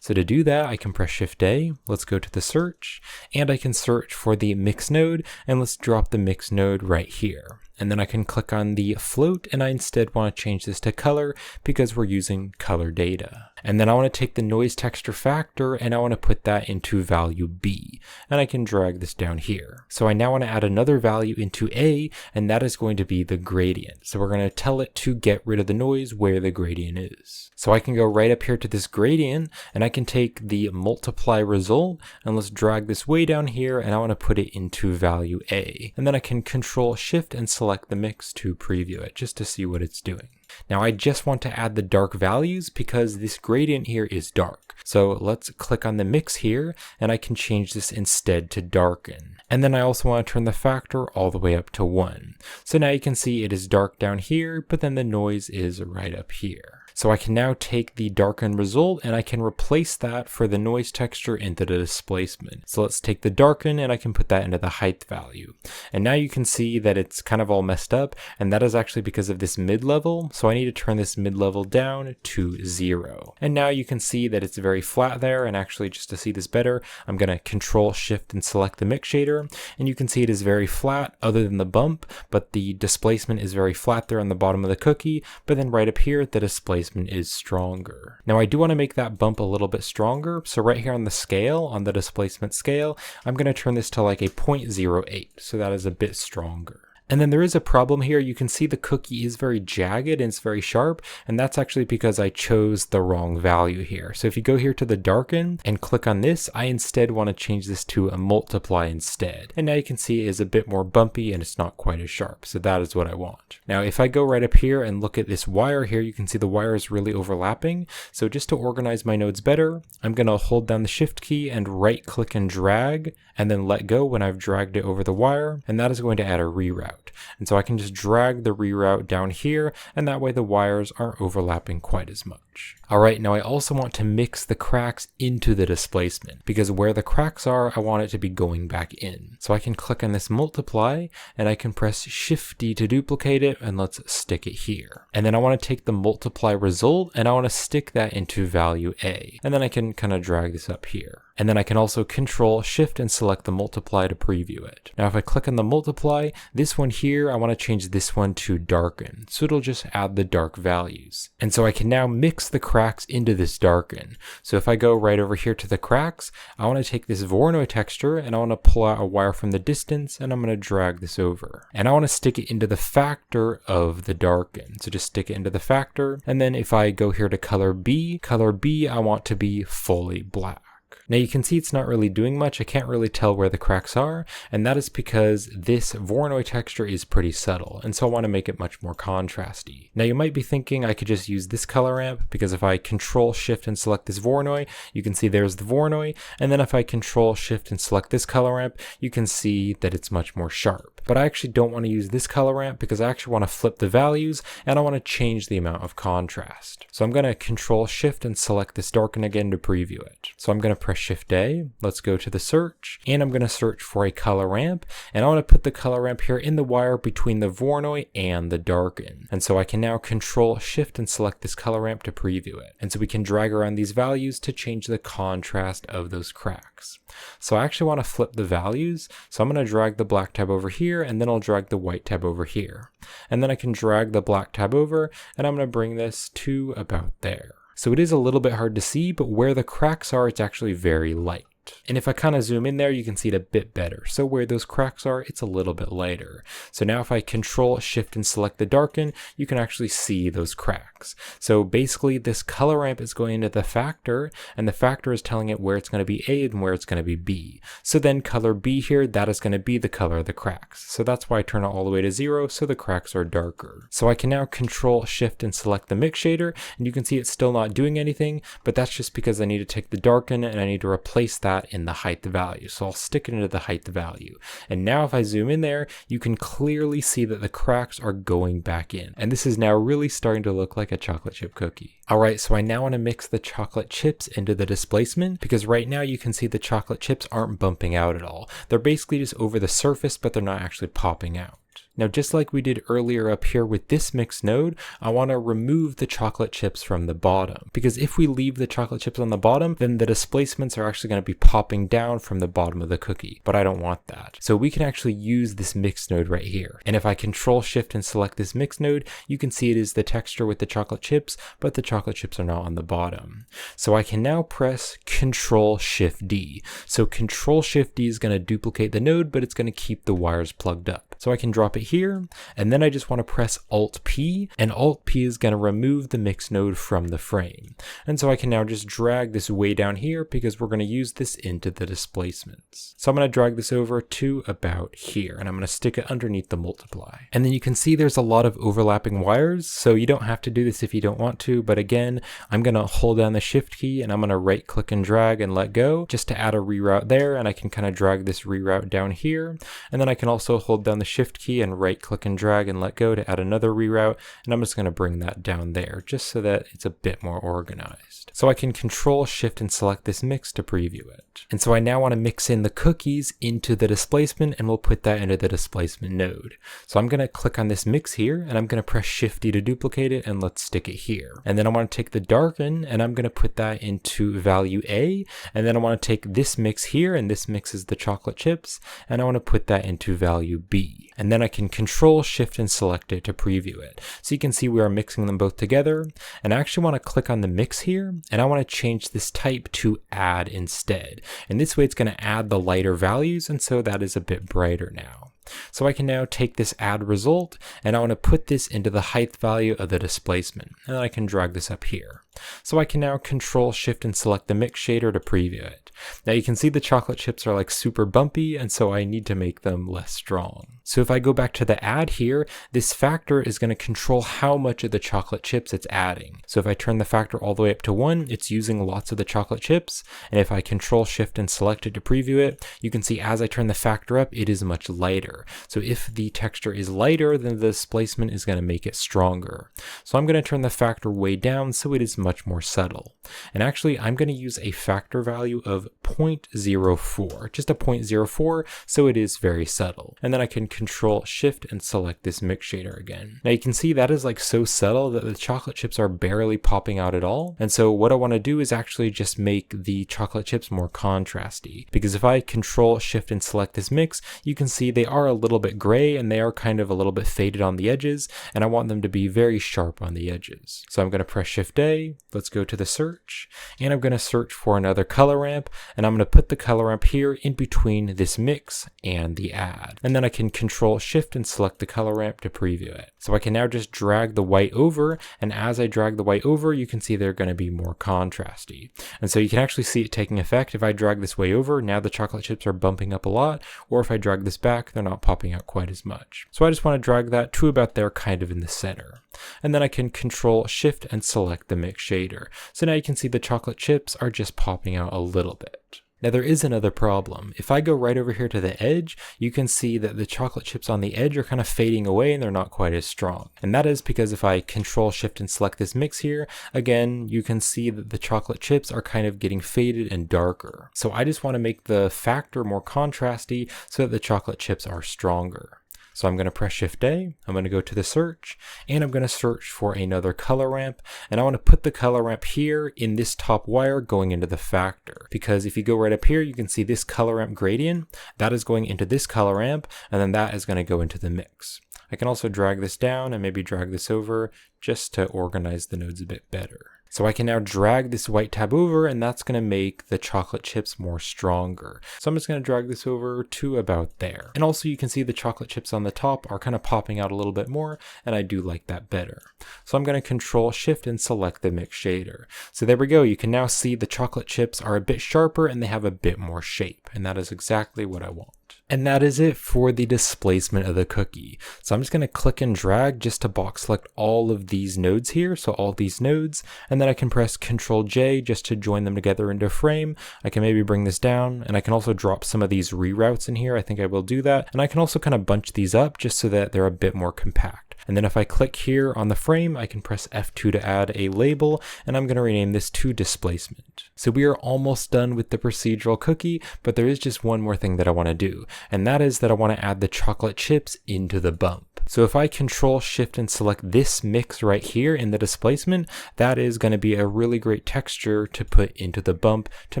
So to do that, I can press Shift A, let's go to the search, and I can search for the mix node, and let's drop the mix node right here. And then I can click on the float, and I instead want to change this to color because we're using color data. And then I want to take the noise texture factor and I want to put that into value B, and I can drag this down here. So I now want to add another value into A, and that is going to be the gradient. So we're going to tell it to get rid of the noise where the gradient is. So I can go right up here to this gradient and I can take the multiply result and let's drag this way down here, and I want to put it into value A. And then I can Control Shift and select the mix to preview it just to see what it's doing. Now I just want to add the dark values because this gradient here is dark. So let's click on the mix here and I can change this instead to darken. And then I also want to turn the factor all the way up to 1. So now you can see it is dark down here, but then the noise is right up here. So I can now take the darken result and I can replace that for the noise texture into the displacement. So let's take the darken and I can put that into the height value. And now you can see that it's kind of all messed up, and that is actually because of this mid-level. So I need to turn this mid-level down to 0. And now you can see that it's very flat there, and actually just to see this better, I'm going to Control Shift and select the mix shader, and you can see it is very flat other than the bump, but the displacement is very flat there on the bottom of the cookie, but then right up here the displacement is stronger. Now I do want to make that bump a little bit stronger, so right here on the scale, on the displacement scale, I'm going to turn this to like a 0.08, so that is a bit stronger. And then there is a problem here. You can see the cookie is very jagged and it's very sharp, and that's actually because I chose the wrong value here. So if you go here to the darken and click on this, I instead want to change this to a multiply instead. And now you can see it is a bit more bumpy and it's not quite as sharp. So that is what I want. Now if I go right up here and look at this wire here, you can see the wire is really overlapping. So just to organize my nodes better, I'm going to hold down the Shift key and right click and drag, and then let go when I've dragged it over the wire, and that is going to add a reroute. And so I can just drag the reroute down here, and that way the wires aren't overlapping quite as much. Alright, now I also want to mix the cracks into the displacement, because where the cracks are, I want it to be going back in. So I can click on this multiply, and I can press Shift D to duplicate it, and let's stick it here. And then I want to take the multiply result, and I want to stick that into value A. And then I can kind of drag this up here. And then I can also Control Shift and select the multiply to preview it. Now if I click on the multiply, this one here, I want to change this one to darken. So it'll just add the dark values. And so I can now mix the cracks into this darken. So if I go right over here to the cracks, I want to take this Voronoi texture and I want to pull out a wire from the distance, and I'm going to drag this over. And I want to stick it into the factor of the darken. So just stick it into the factor. And then if I go here to color B, I want to be fully black. Now you can see it's not really doing much. I can't really tell where the cracks are, and that is because this Voronoi texture is pretty subtle, and so I want to make it much more contrasty. Now you might be thinking I could just use this color ramp, because if I Control Shift and select this Voronoi, you can see there's the Voronoi, and then if I Control Shift and select this color ramp, you can see that it's much more sharp. But I actually don't want to use this color ramp because I actually want to flip the values, and I want to change the amount of contrast. So I'm going to Control Shift and select this darken again to preview it. So I'm going to press Shift A, let's go to the search, and I'm going to search for a color ramp, and I want to put the color ramp here in the wire between the Voronoi and the darken. And so I can now Control Shift and select this color ramp to preview it. And so we can drag around these values to change the contrast of those cracks. So I actually want to flip the values, so I'm going to drag the black tab over here, and then I'll drag the white tab over here. And then I can drag the black tab over, and I'm going to bring this to about there. So it is a little bit hard to see, but where the cracks are, it's actually very light. And if I kind of zoom in there, you can see it a bit better. So where those cracks are, it's a little bit lighter. So now if I Control Shift and select the darken, you can actually see those cracks. So basically this color ramp is going into the factor, and the factor is telling it where it's going to be A and where it's going to be B. So then color B here, that is going to be the color of the cracks. So that's why I turn it all the way to 0, so the cracks are darker. So I can now Control Shift and select the mix shader, and you can see it's still not doing anything, but that's just because I need to take the darken and I need to replace that in the height value. So I'll stick it into the height value. And now if I zoom in there, you can clearly see that the cracks are going back in. And this is now really starting to look like a chocolate chip cookie. Alright, so I now want to mix the chocolate chips into the displacement, because right now you can see the chocolate chips aren't bumping out at all. They're basically just over the surface, but they're not actually popping out. Now, just like we did earlier up here with this mix node, I want to remove the chocolate chips from the bottom, because if we leave the chocolate chips on the bottom, then the displacements are actually going to be popping down from the bottom of the cookie, but I don't want that. So we can actually use this mix node right here. And if I Control Shift and select this mix node, you can see it is the texture with the chocolate chips, but the chocolate chips are not on the bottom. So I can now press Control Shift D. So Control Shift D is going to duplicate the node, but it's going to keep the wires plugged up. So I can drop it here, and then I just want to press Alt P, and Alt P is going to remove the mix node from the frame. And so I can now just drag this way down here, because we're going to use this into the displacements. So I'm going to drag this over to about here, and I'm going to stick it underneath the multiply. And then you can see there's a lot of overlapping wires, so you don't have to do this if you don't want to, but again, I'm going to hold down the Shift key, and I'm going to right click and drag and let go, just to add a reroute there, and I can kind of drag this reroute down here, and then I can also hold down the Shift key and right click and drag and let go to add another reroute, and I'm just going to bring that down there just so that it's a bit more organized. So I can Control Shift and select this mix to preview it. And so I now want to mix in the cookies into the displacement, and we'll put that into the displacement node. So I'm going to click on this mix here, and I'm going to press Shift D to duplicate it, and let's stick it here. And then I want to take the darken, and I'm going to put that into value A, and then I want to take this mix here, and this mix is the chocolate chips, and I want to put that into value B. And then I can Control Shift and select it to preview it. So you can see we are mixing them both together, and I actually want to click on the mix here, and I want to change this type to add instead. And this way it's going to add the lighter values, and so that is a bit brighter now. So I can now take this add result, and I want to put this into the height value of the displacement, and then I can drag this up here. So I can now Control Shift and select the mix shader to preview it. Now you can see the chocolate chips are like super bumpy, and so I need to make them less strong. So if I go back to the add here, this factor is going to control how much of the chocolate chips it's adding. So if I turn the factor all the way up to 1, it's using lots of the chocolate chips, and if I Control Shift and select it to preview it, you can see as I turn the factor up, it is much lighter. So if the texture is lighter, then the displacement is going to make it stronger. So I'm going to turn the factor way down so it is much more subtle. And actually, I'm going to use a factor value of 0.04, just a 0.04, so it is very subtle. And then I can Control Shift and select this mix shader again. Now you can see that is like so subtle that the chocolate chips are barely popping out at all. And so what I want to do is actually just make the chocolate chips more contrasty, because if I Control Shift and select this mix, you can see they are a little bit gray and they are kind of a little bit faded on the edges, and I want them to be very sharp on the edges. So I'm going to press Shift A, let's go to the search, and I'm going to search for another color ramp, and I'm going to put the color ramp here in between this mix and the add. And then I can Control Shift and select the color ramp to preview it. So I can now just drag the white over, and as I drag the white over, you can see they're going to be more contrasty. And so you can actually see it taking effect. If I drag this way over, now the chocolate chips are bumping up a lot, or if I drag this back, they're not popping out quite as much. So I just want to drag that to about there, kind of in the center. And then I can Control Shift and select the mix shader. So now you can see the chocolate chips are just popping out a little bit. Now there is another problem. If I go right over here to the edge, you can see that the chocolate chips on the edge are kind of fading away and they're not quite as strong. And that is because if I Control Shift and select this mix here, again, you can see that the chocolate chips are kind of getting faded and darker. So I just want to make the factor more contrasty so that the chocolate chips are stronger. So I'm going to press Shift A, I'm going to go to the search, and I'm going to search for another color ramp, and I want to put the color ramp here in this top wire going into the factor, because if you go right up here, you can see this color ramp gradient, that is going into this color ramp, and then that is going to go into the mix. I can also drag this down and maybe drag this over just to organize the nodes a bit better. So I can now drag this white tab over, and that's going to make the chocolate chips more stronger. So I'm just going to drag this over to about there. And also you can see the chocolate chips on the top are kind of popping out a little bit more, and I do like that better. So I'm going to Control Shift and select the mix shader. So there we go. You can now see the chocolate chips are a bit sharper and they have a bit more shape, and that is exactly what I want. And that is it for the displacement of the cookie. So I'm just going to click and drag just to box select all of these nodes here. So all these nodes, and then I can press Control J just to join them together into a frame. I can maybe bring this down, and I can also drop some of these reroutes in here. I think I will do that. And I can also kind of bunch these up just so that they're a bit more compact. And then if I click here on the frame, I can press F2 to add a label, and I'm going to rename this to displacement. So we are almost done with the procedural cookie, but there is just one more thing that I want to do, and that is that I want to add the chocolate chips into the bump. So if I Control Shift and select this mix right here in the displacement, that is going to be a really great texture to put into the bump to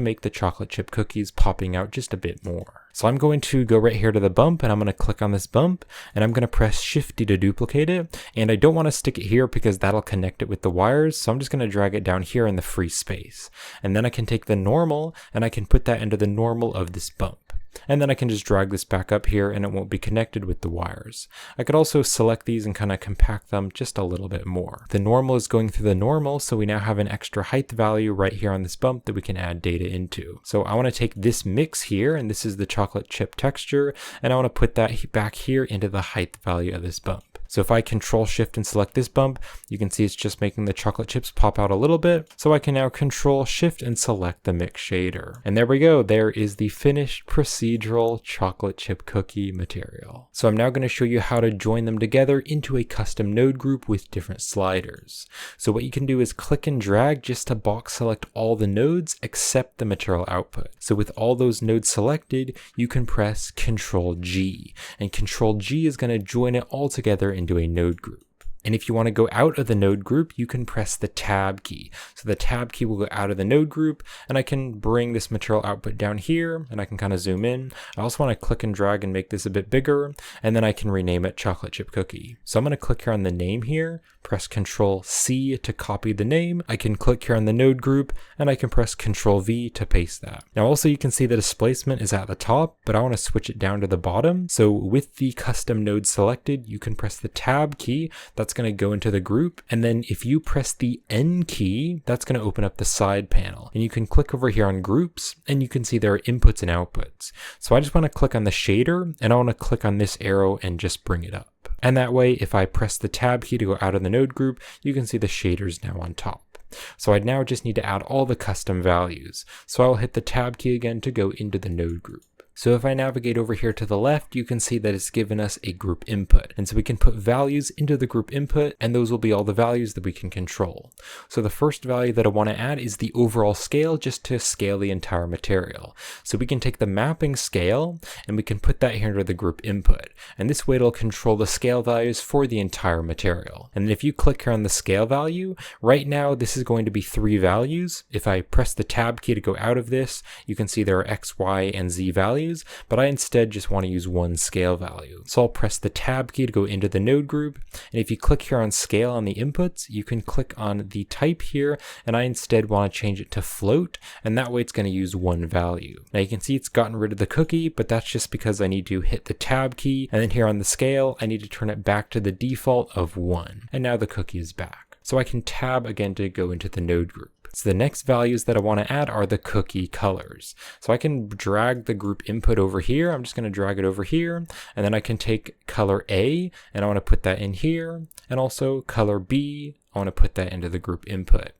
make the chocolate chip cookies popping out just a bit more. So I'm going to go right here to the bump, and I'm going to click on this bump, and I'm going to press Shift D to duplicate it. And I don't want to stick it here because that'll connect it with the wires. So I'm just going to drag it down here in the free space. And then I can take the normal and I can put that into the normal of this bump. And then I can just drag this back up here and it won't be connected with the wires. I could also select these and kind of compact them just a little bit more. The normal is going through the normal, so we now have an extra height value right here on this bump that we can add data into. So I want to take this mix here, and this is the chocolate chip texture, and I want to put that back here into the height value of this bump. So if I Control Shift and select this bump, you can see it's just making the chocolate chips pop out a little bit. So I can now Control Shift and select the mix shader. And there we go. There is the finished procedural chocolate chip cookie material. So I'm now going to show you how to join them together into a custom node group with different sliders. So what you can do is click and drag just to box select all the nodes except the material output. So with all those nodes selected, you can press Control G, and Control G is going to join it all together into a node group. And if you want to go out of the node group, you can press the tab key. So the tab key will go out of the node group, and I can bring this material output down here, and I can kind of zoom in. I also want to click and drag and make this a bit bigger, and then I can rename it chocolate chip cookie. So I'm going to click here on the name here, press Control C to copy the name. I can click here on the node group, and I can press Control V to paste that. Now also you can see the displacement is at the top, but I want to switch it down to the bottom. So with the custom node selected, you can press the tab key. That's going to go into the group, and then if you press the N key, that's going to open up the side panel, and you can click over here on groups, and you can see there are inputs and outputs. So I just want to click on the shader, and I want to click on this arrow and just bring it up. And that way, if I press the tab key to go out of the node group, you can see the shaders now on top. So I now just need to add all the custom values. So I'll hit the tab key again to go into the node group. So if I navigate over here to the left, you can see that it's given us a group input. And so we can put values into the group input, and those will be all the values that we can control. So the first value that I want to add is the overall scale, just to scale the entire material. So we can take the mapping scale, and we can put that here into the group input. And this way it'll control the scale values for the entire material. And then if you click here on the scale value, right now this is going to be 3 values. If I press the tab key to go out of this, you can see there are X, Y, and Z values. But I instead just want to use one scale value. So I'll press the tab key to go into the node group. And if you click here on scale on the inputs, you can click on the type here. And I instead want to change it to float. And that way it's going to use one value. Now you can see it's gotten rid of the cookie, but that's just because I need to hit the tab key. And then here on the scale, I need to turn it back to the default of 1. And now the cookie is back. So I can tab again to go into the node group. So the next values that I want to add are the cookie colors. So I can drag the group input over here. I'm just going to drag it over here. And then I can take color A, and I want to put that in here. And also color B, I want to put that into the group input.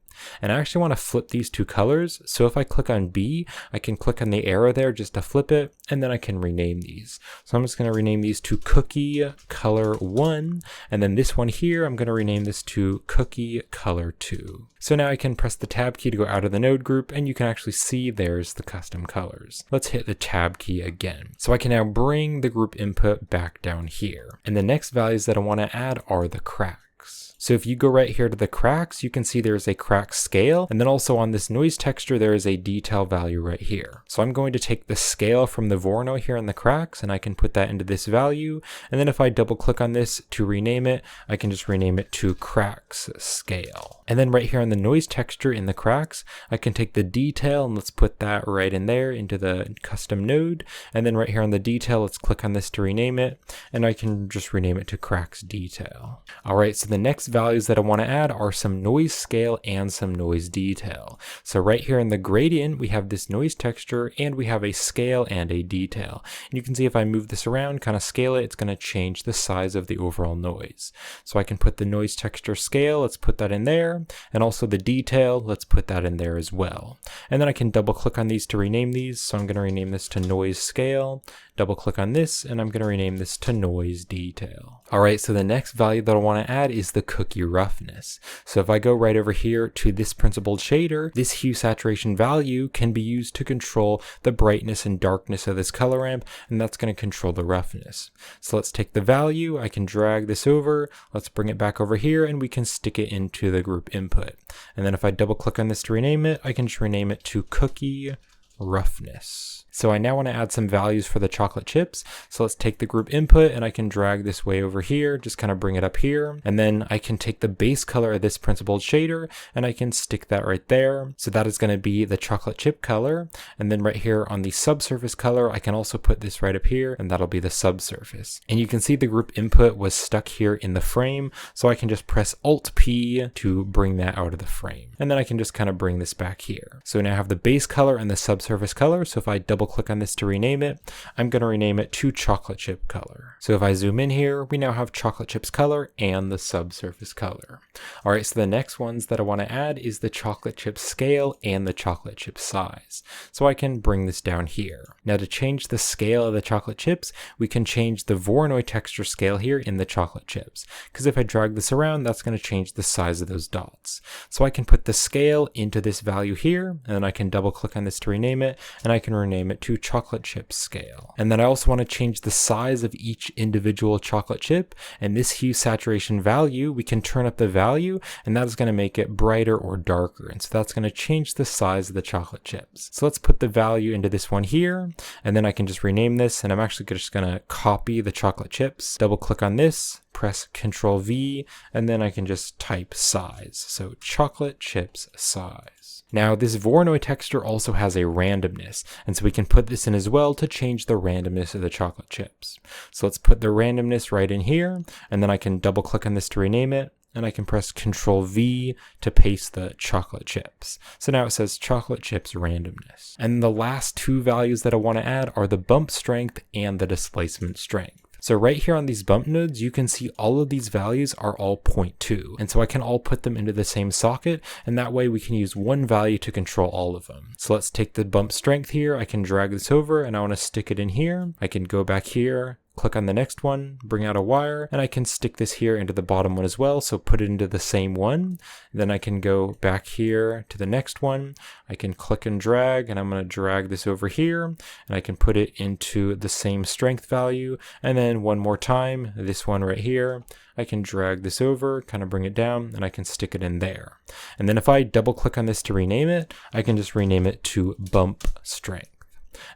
And I actually want to flip these 2 colors. So if I click on B, I can click on the arrow there just to flip it, and then I can rename these. So I'm just going to rename these to cookie color 1, and then this one here, I'm going to rename this to cookie color 2. So now I can press the tab key to go out of the node group, and you can actually see there's the custom colors. Let's hit the tab key again. So I can now bring the group input back down here. And the next values that I want to add are the cracks. So if you go right here to the cracks, you can see there's a crack scale, and then also on this noise texture, there is a detail value right here. So I'm going to take the scale from the Vorno here in the cracks, and I can put that into this value. And then if I double click on this to rename it, I can just rename it to cracks scale. And then right here on the noise texture in the cracks, I can take the detail and let's put that right in there into the custom node. And then right here on the detail, let's click on this to rename it. And I can just rename it to cracks detail. All right, so the next values that I want to add are some noise scale and some noise detail. So right here in the gradient, we have this noise texture and we have a scale and a detail. And you can see if I move this around, kind of scale it, it's going to change the size of the overall noise. So I can put the noise texture scale, let's put that in there. And also the detail, let's put that in there as well. And then I can double click on these to rename these. So I'm going to rename this to noise scale, double click on this, and I'm going to rename this to noise detail. All right, so the next value that I want to add is the cookie roughness. So if I go right over here to this principled shader, this hue saturation value can be used to control the brightness and darkness of this color ramp, and that's going to control the roughness. So let's take the value, I can drag this over, let's bring it back over here, and we can stick it into the group input. And then if I double click on this to rename it, I can just rename it to cookie roughness. So I now want to add some values for the chocolate chips. So let's take the group input and I can drag this way over here, just kind of bring it up here. And then I can take the base color of this principled shader and I can stick that right there. So that is going to be the chocolate chip color. And then right here on the subsurface color, I can also put this right up here and that'll be the subsurface. And you can see the group input was stuck here in the frame. So I can just press Alt P to bring that out of the frame. And then I can just kind of bring this back here. So now I have the base color and the subsurface color. So if I double click on this to rename it, I'm going to rename it to chocolate chip color. So if I zoom in here, we now have chocolate chips color and the subsurface color. All right, so the next ones that I want to add is the chocolate chip scale and the chocolate chip size. So I can bring this down here. Now to change the scale of the chocolate chips, we can change the Voronoi texture scale here in the chocolate chips. Because if I drag this around, that's going to change the size of those dots. So I can put the scale into this value here, and then I can double click on this to rename it, and I can rename it to chocolate chip scale. And then I also want to change the size of each individual chocolate chip, and this hue saturation value, we can turn up the value, and that is going to make it brighter or darker, and so that's going to change the size of the chocolate chips. So let's put the value into this one here, and then I can just rename this, and I'm actually just going to copy the chocolate chips, double click on this, press Ctrl V, and then I can just type size. So chocolate chips size. Now this Voronoi texture also has a randomness, and so we can put this in as well to change the randomness of the chocolate chips. So let's put the randomness right in here, and then I can double click on this to rename it, and I can press Ctrl V to paste the chocolate chips. So now it says chocolate chips randomness. And the last two values that I want to add are the bump strength and the displacement strength. So right here on these bump nodes, you can see all of these values are all 0.2. And so I can all put them into the same socket, and that way we can use one value to control all of them. So let's take the bump strength here. I can drag this over and I want to stick it in here. I can go back here, click on the next one, bring out a wire, and I can stick this here into the bottom one as well. So put it into the same one. Then I can go back here to the next one. I can click and drag, and I'm going to drag this over here, and I can put it into the same strength value. And then one more time, this one right here, I can drag this over, kind of bring it down, and I can stick it in there. And then if I double click on this to rename it, I can just rename it to bump strength.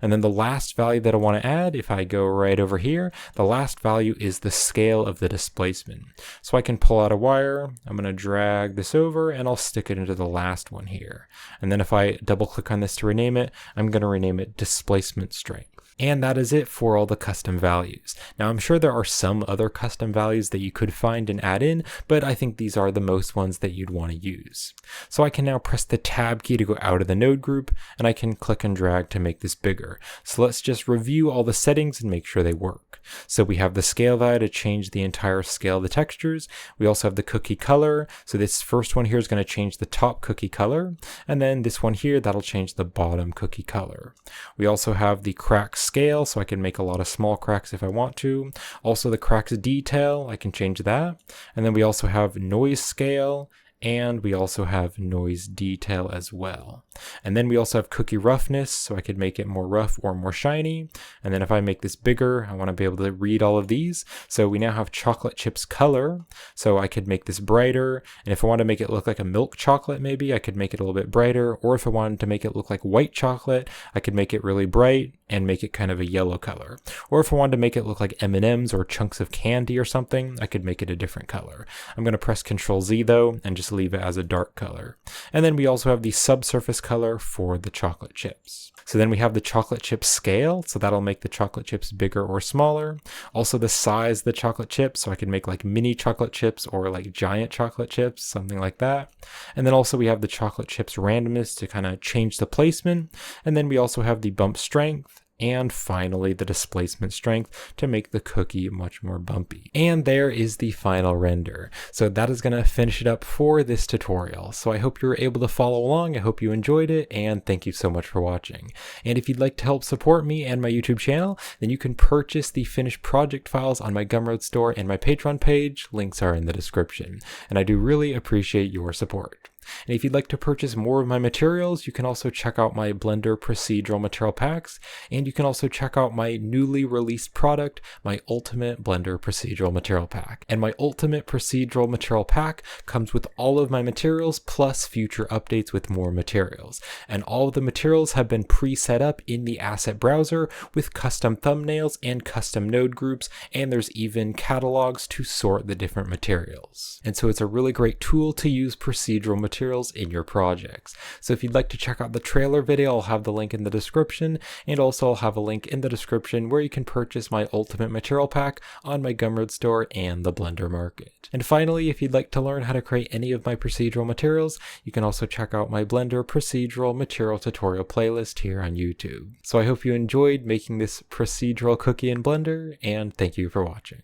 And then the last value that I want to add, if I go right over here, the last value is the scale of the displacement. So I can pull out a wire, I'm going to drag this over, and I'll stick it into the last one here. And then if I double click on this to rename it, I'm going to rename it displacement strength. And that is it for all the custom values. Now I'm sure there are some other custom values that you could find and add in, but I think these are the most ones that you'd want to use. So I can now press the tab key to go out of the node group, and I can click and drag to make this bigger. So let's just review all the settings and make sure they work. So we have the scale value to change the entire scale of the textures. We also have the cookie color. So this first one here is going to change the top cookie color. And then this one here, that'll change the bottom cookie color. We also have the crack scale, so I can make a lot of small cracks if I want to. Also the cracks detail, I can change that. And then we also have noise scale, and we also have noise detail as well. And then we also have cookie roughness, so I could make it more rough or more shiny. And then if I make this bigger, I want to be able to read all of these. So we now have chocolate chips color, so I could make this brighter. And if I want to make it look like a milk chocolate, maybe I could make it a little bit brighter. Or if I wanted to make it look like white chocolate, I could make it really bright and make it kind of a yellow color. Or if I wanted to make it look like M&Ms or chunks of candy or something, I could make it a different color. I'm going to press Ctrl Z though and just leave it as a dark color. And then we also have the subsurface color for the chocolate chips. So then we have the chocolate chip scale, so that'll make the chocolate chips bigger or smaller. Also the size of the chocolate chips, so I can make like mini chocolate chips or like giant chocolate chips, something like that. And then also we have the chocolate chips randomness to kind of change the placement. And then we also have the bump strength. And finally, the displacement strength to make the cookie much more bumpy. And there is the final render. So that is going to finish it up for this tutorial. So I hope you were able to follow along. I hope you enjoyed it, and thank you so much for watching. And if you'd like to help support me and my YouTube channel, then you can purchase the finished project files on my Gumroad store and my Patreon page. Links are in the description. And I do really appreciate your support. And if you'd like to purchase more of my materials, you can also check out my Blender procedural material packs, and you can also check out my newly released product, my Ultimate Blender procedural material pack. And my Ultimate procedural material pack comes with all of my materials plus future updates with more materials. And all of the materials have been pre-set up in the asset browser with custom thumbnails and custom node groups, and there's even catalogs to sort the different materials. And so it's a really great tool to use procedural materials in your projects. So if you'd like to check out the trailer video, I'll have the link in the description, and also I'll have a link in the description where you can purchase my Ultimate Material Pack on my Gumroad store and the Blender Market. And finally, if you'd like to learn how to create any of my procedural materials, you can also check out my Blender procedural material tutorial playlist here on YouTube. So I hope you enjoyed making this procedural cookie in Blender, and thank you for watching.